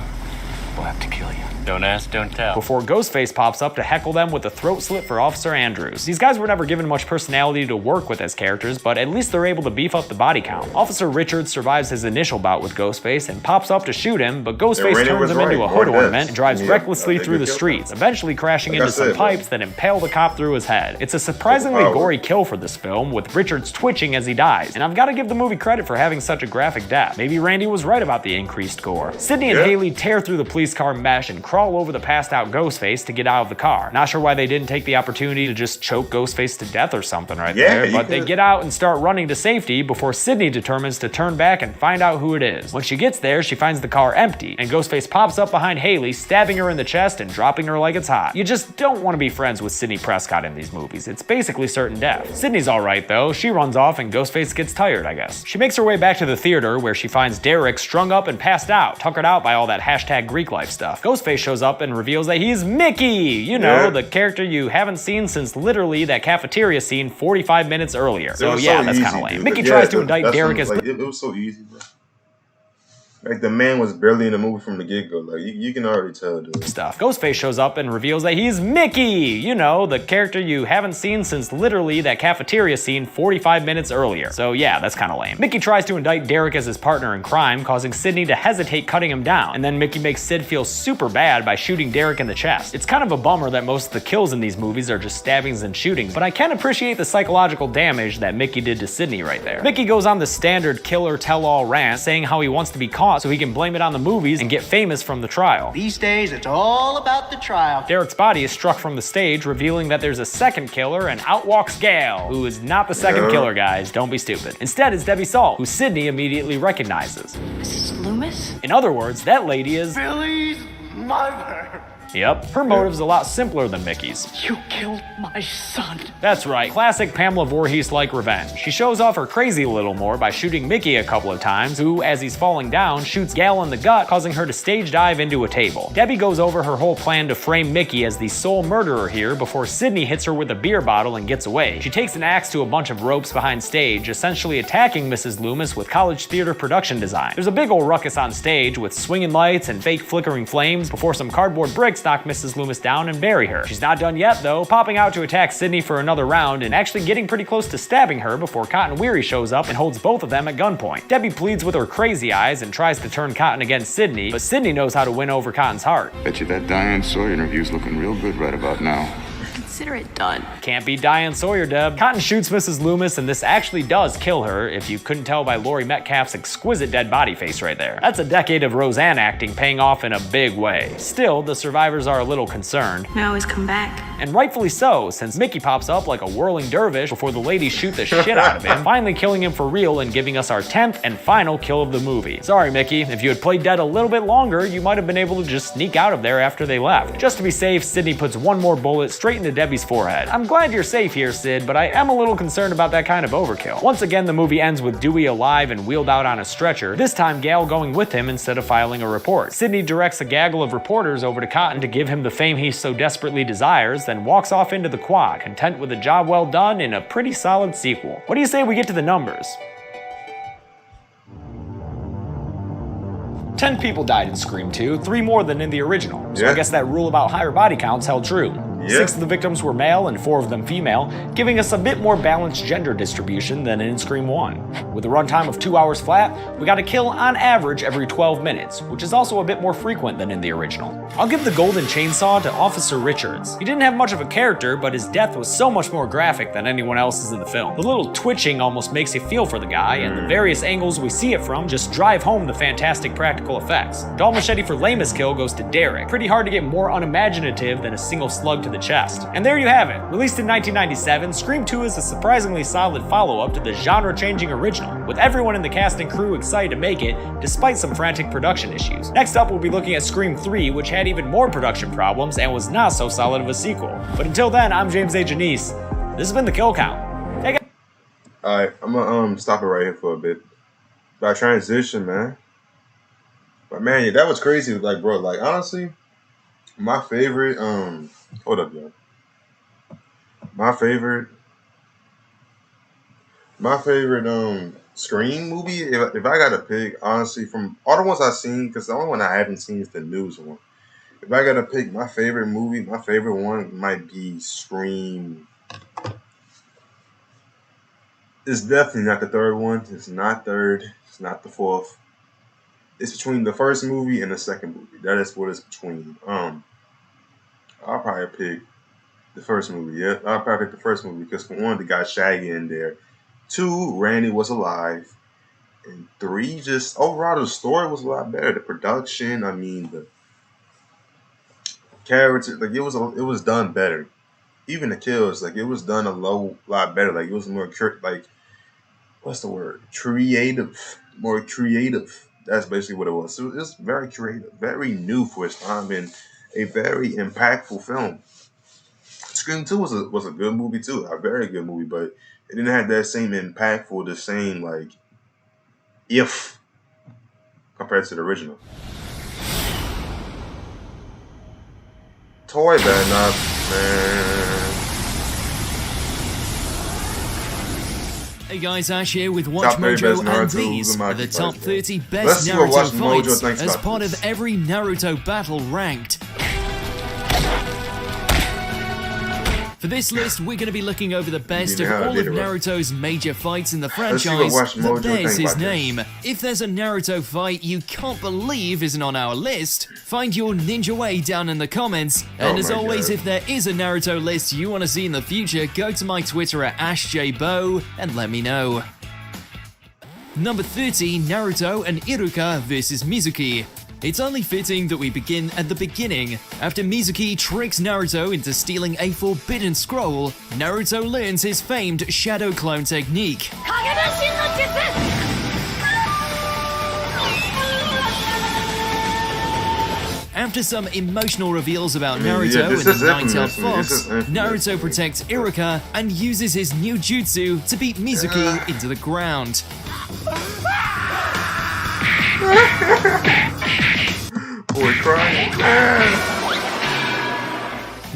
we'll have to kill you. Don't ask, don't tell. Before Ghostface pops up to heckle them with a throat slit for Officer Andrews. These guys were never given much personality to work with as characters, but at least they're able to beef up the body count. Officer Richards survives his initial bout with Ghostface and pops up to shoot him, but Ghostface turns him into a hood ornament and drives recklessly through the streets, eventually crashing into some pipes that impale the cop through his head. It's a surprisingly gory kill for this film, with Richards twitching as he dies, and I've got to give the movie credit for having such a graphic death. Maybe Randy was right about the increased gore. Sydney and Haley tear through the police car mesh and crawl over the passed out Ghostface to get out of the car. Not sure why they didn't take the opportunity to just choke Ghostface to death or something there, but they get out and start running to safety before Sydney determines to turn back and find out who it is. When she gets there, she finds the car empty, and Ghostface pops up behind Haley, stabbing her in the chest and dropping her like it's hot. You just don't want to be friends with Sidney Prescott in these movies. It's basically certain death. Sydney's alright though. She runs off and Ghostface gets tired, I guess. She makes her way back to the theater where she finds Derek strung up and passed out, tuckered out by all that hashtag Greek life stuff. Ghostface shows up and reveals that he's Mickey, you know, the character you haven't seen since literally that cafeteria scene 45 minutes earlier. So yeah, that's kind of lame. Mickey tries to indict Derek as it was so easy, bro. Like, the man was barely in the movie from the get-go. Like, you can already tell, dude. Ghostface shows up and reveals that he's Mickey, you know, the character you haven't seen since literally that cafeteria scene 45 minutes earlier. So yeah, that's kind of lame. Mickey tries to indict Derek as his partner in crime, causing Sydney to hesitate cutting him down, and then Mickey makes Sid feel super bad by shooting Derek in the chest. It's kind of a bummer that most of the kills in these movies are just stabbings and shootings, but I can appreciate the psychological damage that Mickey did to Sydney right there. Mickey goes on the standard killer tell-all rant, saying how he wants to be caught so he can blame it on the movies and get famous from the trial. These days, it's all about the trial. Derek's body is struck from the stage, revealing that there's a second killer, and out walks Gale, who is not the second killer, guys. Don't be stupid. Instead, it's Debbie Salt, who Sydney immediately recognizes. Mrs. Loomis? In other words, that lady is Billy's mother. Yep, her motive's a lot simpler than Mickey's. You killed my son. That's right, classic Pamela Voorhees-like revenge. She shows off her crazy a little more by shooting Mickey a couple of times, who, as he's falling down, shoots Gal in the gut, causing her to stage dive into a table. Debbie goes over her whole plan to frame Mickey as the sole murderer here before Sydney hits her with a beer bottle and gets away. She takes an axe to a bunch of ropes behind stage, essentially attacking Mrs. Loomis with college theater production design. There's a big ol' ruckus on stage with swinging lights and fake flickering flames before some cardboard bricks knock Mrs. Loomis down and bury her. She's not done yet though, popping out to attack Sydney for another round and actually getting pretty close to stabbing her before Cotton Weary shows up and holds both of them at gunpoint. Debbie pleads with her crazy eyes and tries to turn Cotton against Sydney, but Sydney knows how to win over Cotton's heart. Bet you that Diane Sawyer interview's looking real good right about now. Consider it done. Can't beat Diane Sawyer, Deb. Cotton shoots Mrs. Loomis, and this actually does kill her, if you couldn't tell by Laurie Metcalf's exquisite dead body face right there. That's a decade of Roseanne acting paying off in a big way. Still, the survivors are a little concerned. I always come back. And rightfully so, since Mickey pops up like a whirling dervish before the ladies shoot the shit out of him, finally killing him for real and giving us our 10th and final kill of the movie. Sorry, Mickey, if you had played dead a little bit longer, you might have been able to just sneak out of there after they left. Just to be safe, Sydney puts one more bullet straight into Debbie Debbie's forehead. I'm glad you're safe here, Sid, but I am a little concerned about that kind of overkill. Once again, the movie ends with Dewey alive and wheeled out on a stretcher, this time Gale going with him instead of filing a report. Sydney directs a gaggle of reporters over to Cotton to give him the fame he so desperately desires, then walks off into the quad, content with a job well done in a pretty solid sequel. What do you say we get to the numbers? 10 people died in Scream 2, 3 more than in the original. So I guess that rule about higher body counts held true. 6 of the victims were male and 4 of them female, giving us a bit more balanced gender distribution than in Scream 1. With a runtime of 2 hours flat, we got a kill on average every 12 minutes, which is also a bit more frequent than in the original. I'll give the golden chainsaw to Officer Richards. He didn't have much of a character, but his death was so much more graphic than anyone else's in the film. The little twitching almost makes you feel for the guy, and the various angles we see it from just drive home the fantastic practical effects. Dull machete for lamest kill goes to Derek. Pretty hard to get more unimaginative than a single slug to the chest. And there you have it. Released in 1997, Scream 2 is a surprisingly solid follow-up to the genre-changing original, with everyone in the cast and crew excited to make it, despite some frantic production issues. Next up, we'll be looking at Scream 3, which had even more production problems and was not so solid of a sequel. But until then, I'm James A. Janice. This has been The Kill Count. Hey guys. Alright, I'm gonna stop it right here for a bit. About transition, man. But man, yeah, that was crazy. Like, bro, like honestly, my favorite, hold up, y'all. My favorite Scream movie, if I gotta pick, honestly, from all the ones I've seen, because the only one I haven't seen is the newest one. If I gotta pick my favorite movie, my favorite one might be Scream. It's definitely not the third one. It's not third. It's not the fourth. It's between the first movie and the second movie. That is what it's between. I'll probably pick the first movie. Yeah, I'll probably pick the first movie because for one, they got Shaggy in there. 2, Randy was alive. And 3, just overall the story was a lot better. The production, I mean, the character, like it was done better. Even the kills, like it was done a lot better. Like it was more like, what's the word? More creative. That's basically what it was. So it's very creative, very new for its time, and a very impactful film. Scream 2 was a good movie too, a very good movie, but it didn't have that same impactful, the same like if compared to the original. Toy better not, man. Hey guys, Ash here with Watch Mojo, and these are the top 30 best Naruto fights as part of every Naruto battle ranked. For this list, we're going to be looking over the best of all of Naruto's major fights in the franchise that bears his name. If there's a Naruto fight you can't believe isn't on our list, find your ninja way down in the comments. And as always, if there is a Naruto list you want to see in the future, go to my Twitter at AshJBo and let me know. Number 30, Naruto and Iruka vs Mizuki. It's only fitting that we begin at the beginning. After Mizuki tricks Naruto into stealing a forbidden scroll, Naruto learns his famed shadow clone technique. After some emotional reveals about Naruto and the Nine-Tailed Fox, Naruto protects Iruka and uses his new jutsu to beat Mizuki into the ground. Boy crying.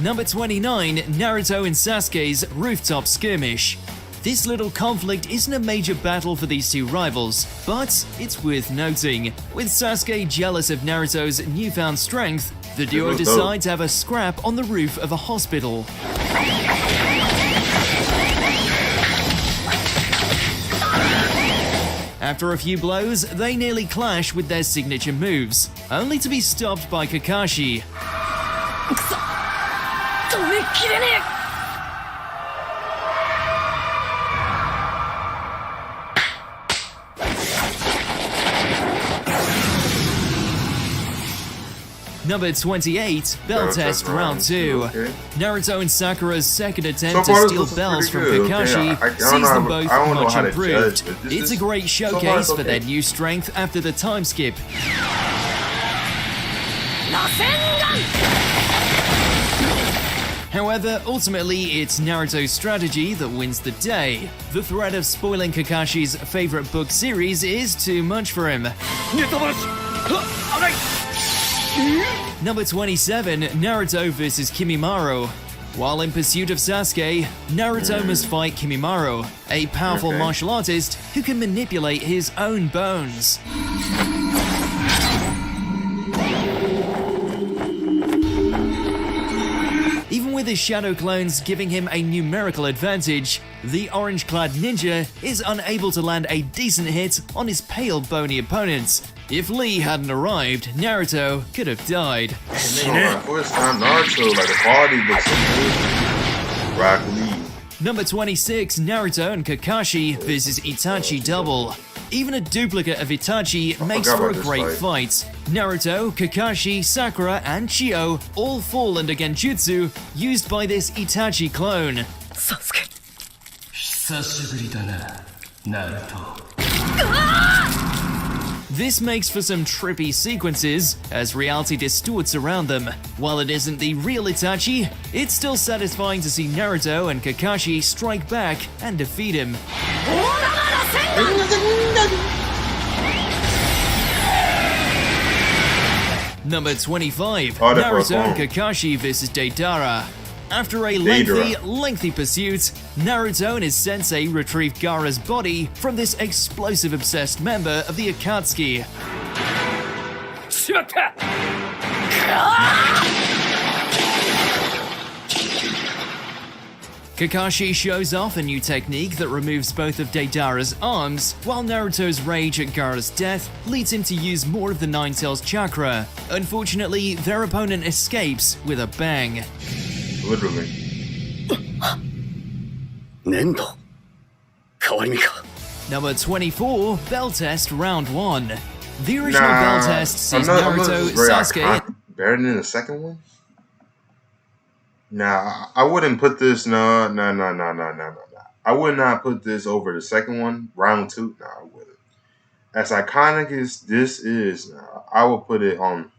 Number 29, Naruto and Sasuke's Rooftop Skirmish. This little conflict isn't a major battle for these two rivals, but it's worth noting. With Sasuke jealous of Naruto's newfound strength, the duo decide to have a scrap on the roof of a hospital. After a few blows, they nearly clash with their signature moves, only to be stopped by Kakashi. Number 28, Bell Test Round 2. Okay. Naruto and Sakura's second attempt to steal bells from Kakashi sees them both much improved. It's a great showcase for their new strength after the time skip. However, ultimately, it's Naruto's strategy that wins the day. The threat of spoiling Kakashi's favorite book series is too much for him. Number 27, Naruto vs. Kimimuro. While in pursuit of Sasuke, Naruto must fight Kimimuro, a powerful martial artist who can manipulate his own bones. Even with his shadow clones giving him a numerical advantage, the orange-clad ninja is unable to land a decent hit on his pale, bony opponents. If Lee hadn't arrived, Naruto could have died. First time Naruto, like the quality looks so good. Rock Lee. Number 26, Naruto and Kakashi vs. Itachi double. Even a duplicate of Itachi makes for a great fight. Naruto, Kakashi, Sakura, and Chio all fall under genjutsu used by this Itachi clone. Sasuke. Hisashiburi da na, Naruto. This makes for some trippy sequences as reality distorts around them. While it isn't the real Itachi, it's still satisfying to see Naruto and Kakashi strike back and defeat him. Number 25, Naruto and Kakashi vs. Deidara. After a lengthy pursuit, Naruto and his sensei retrieve Gaara's body from this explosive-obsessed member of the Akatsuki. Kakashi shows off a new technique that removes both of Deidara's arms, while Naruto's rage at Gaara's death leads him to use more of the Nine-Tails chakra. Unfortunately, their opponent escapes with a bang. Literally. Nendo. Number 24, Bell Test Round 1. The original Bell Test sees Naruto, Sasuke... Better than the second one? Nah, I wouldn't put this... No. I would not put this over the second one, Round 2. No, I wouldn't. As iconic as this is, I would put it on...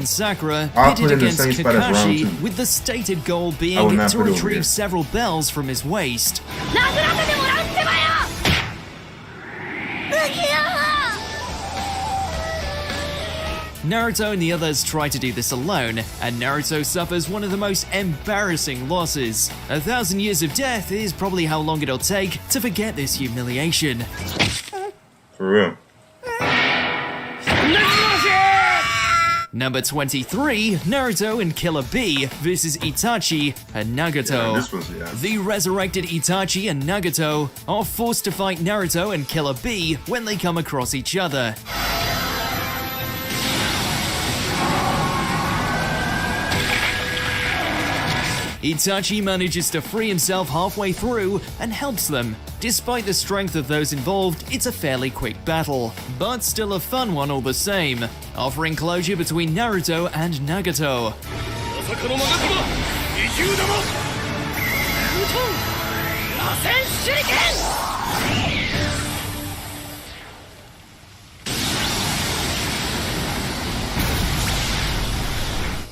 Sakura pitted against Kakashi with the stated goal being to retrieve several bells from his waist. Naruto and the others try to do this alone, and Naruto suffers one of the most embarrassing losses. 1,000 years of death is probably how long it'll take to forget this humiliation. For real. Number 23, Naruto and Killer Bee vs. Itachi and Nagato. The resurrected Itachi and Nagato are forced to fight Naruto and Killer Bee when they come across each other. Itachi manages to free himself halfway through and helps them. Despite the strength of those involved, it's a fairly quick battle, but still a fun one all the same, offering closure between Naruto and Nagato.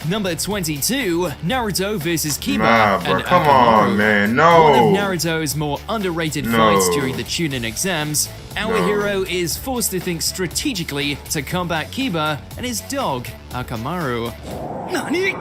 Number 22, Naruto vs. Kiba and come Akamaru. on, man, no! One of Naruto's more underrated fights during the Chunin exams, our hero is forced to think strategically to combat Kiba and his dog, Akamaru. Nani?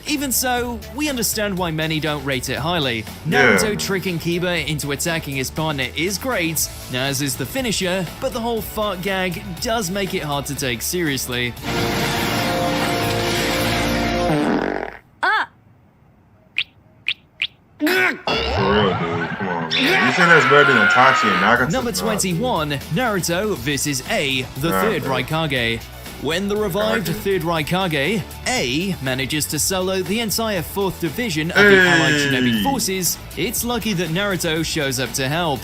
Even so, we understand why many don't rate it highly. Naruto tricking Kiba into attacking his partner is great, as is the finisher, but the whole fart gag does make it hard to take seriously. For real, dude. Come on, man. You think that's better than Itachi and Nagato? Number 21, Naruto vs. A, the third Raikage. When the revived third Raikage, A, manages to solo the entire 4th division of the Allied Shinobi forces, it's lucky that Naruto shows up to help.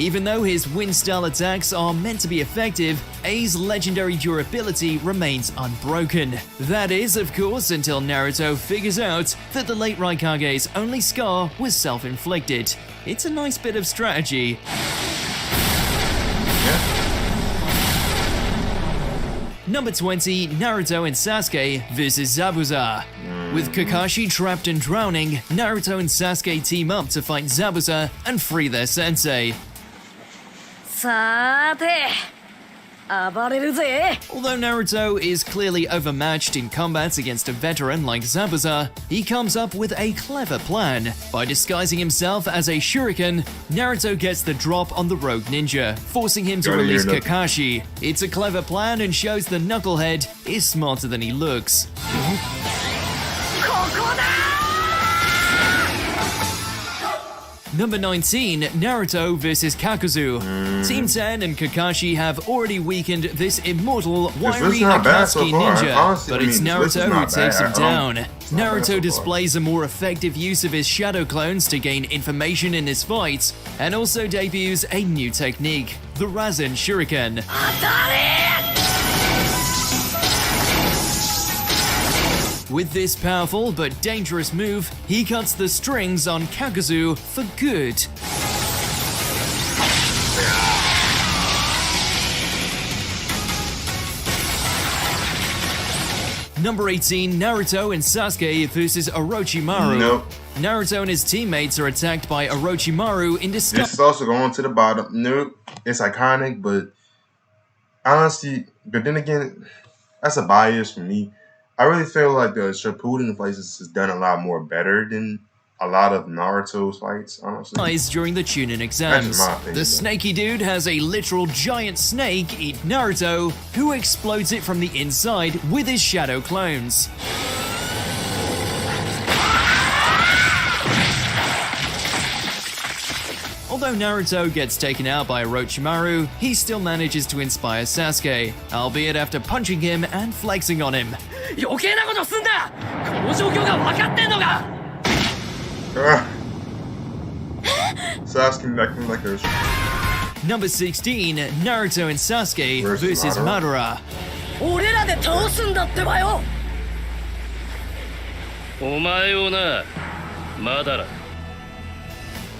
Even though his wind-style attacks are meant to be effective, A's legendary durability remains unbroken. That is, of course, until Naruto figures out that the late Raikage's only scar was self-inflicted. It's a nice bit of strategy. Number 20, Naruto and Sasuke vs. Zabuza. With Kakashi trapped and drowning, Naruto and Sasuke team up to fight Zabuza and free their sensei. Although Naruto is clearly overmatched in combat against a veteran like Zabuza, he comes up with a clever plan. By disguising himself as a shuriken, Naruto gets the drop on the rogue ninja, forcing him to release Kakashi. It's a clever plan and shows the knucklehead is smarter than he looks. Number 19, Naruto vs. Kakuzu. Team 10 and Kakashi have already weakened this immortal, wiry Akatsuki ninja, but it's Naruto who takes him down. Naruto displays a more effective use of his shadow clones to gain information in his fights, and also debuts a new technique, the Rasen Shuriken. With this powerful but dangerous move, he cuts the strings on Kakuzu for good. Number 18, Naruto and Sasuke vs. Orochimaru. Nope. Naruto and his teammates are attacked by Orochimaru in disguise. This is also going to the bottom. Nope. It's iconic, but honestly, but then again, that's a bias for me. I really feel like the Shippuden fights is done a lot more better than a lot of Naruto's fights, honestly. During the Chunin exams. The snaky dude has a literal giant snake eat Naruto, who explodes it from the inside with his shadow clones. Although Naruto gets taken out by Orochimaru, he still manages to inspire Sasuke, albeit after punching him and flexing on him. Number 16, Naruto and Sasuke vs. Madara.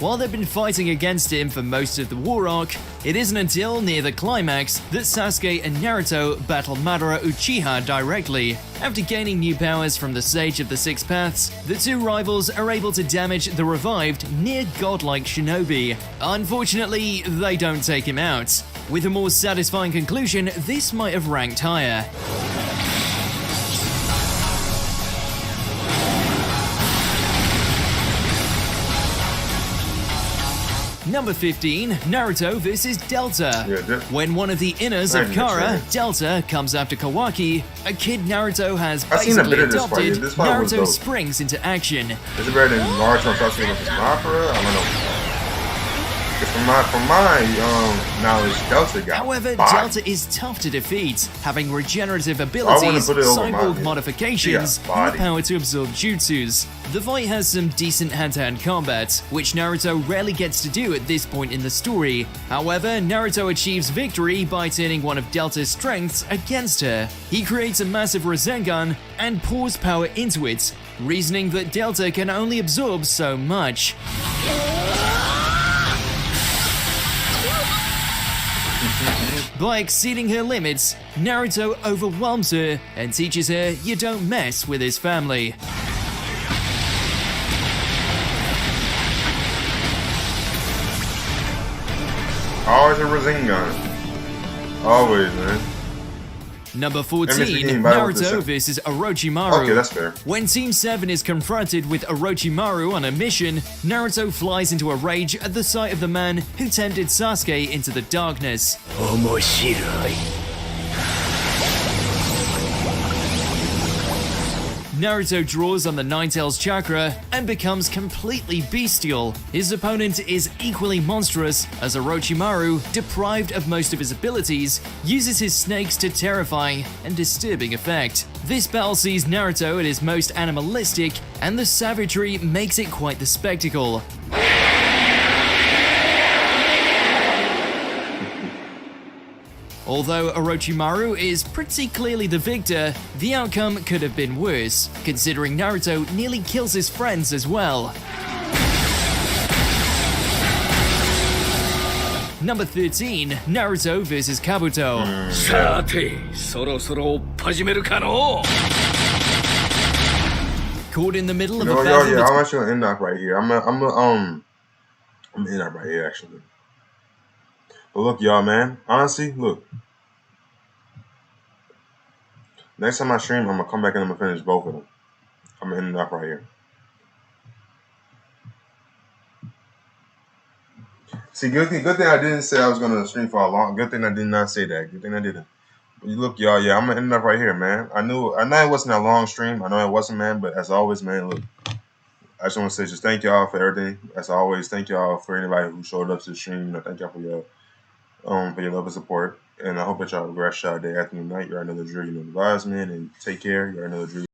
While they've been fighting against him for most of the war arc, it isn't until near the climax that Sasuke and Naruto battle Madara Uchiha directly. After gaining new powers from the Sage of the Six Paths, the two rivals are able to damage the revived, near-godlike shinobi. Unfortunately, they don't take him out. With a more satisfying conclusion, this might have ranked higher. Number 15, Naruto vs. Delta. When one of the inners of Kara, Delta, comes after Kawaki, a kid Naruto has basically adopted, Naruto springs into action. Is it better than Naruto and Sasuke versus Sakura? I don't know. From my knowledge, Delta got However, body. Delta is tough to defeat, having regenerative abilities, cyborg modifications, and the power to absorb jutsus. The fight has some decent hand-to-hand combat, which Naruto rarely gets to do at this point in the story. However, Naruto achieves victory by turning one of Delta's strengths against her. He creates a massive Rasengan and pours power into it, reasoning that Delta can only absorb so much. By exceeding her limits, Naruto overwhelms her and teaches her you don't mess with his family. Always a Rasengan. Always, man. Number 14, Naruto vs. Orochimaru. Okay, that's fair. When Team 7 is confronted with Orochimaru on a mission, Naruto flies into a rage at the sight of the man who tempted Sasuke into the darkness. Naruto draws on the Nine-Tails chakra and becomes completely bestial. His opponent is equally monstrous as Orochimaru, deprived of most of his abilities, uses his snakes to terrifying and disturbing effect. This battle sees Naruto at his most animalistic, and the savagery makes it quite the spectacle. Although Orochimaru is pretty clearly the victor, the outcome could have been worse, considering Naruto nearly kills his friends as well. Number 13, Naruto vs. Kabuto. Caught in the middle of a battle. Yeah, I'm actually gonna end up right here. I'm gonna end up right here actually. But look, y'all, man. Honestly, look. Next time I stream, I'm gonna come back and I'm gonna finish both of them. I'm gonna end up right here. See, good thing I didn't say I was gonna stream for a long. Good thing I did not say that. Good thing I didn't. But look, y'all, yeah, I'm gonna end up right here, man. I know it wasn't a long stream. I know it wasn't, man. But as always, man, look, I just want to say just thank y'all for everything. As always, thank y'all for anybody who showed up to the stream. You know, thank y'all for your love and support. And I hope that y'all have a great day, afternoon, night. You're another drill, you know the vibes, man. And take care. You're another drill.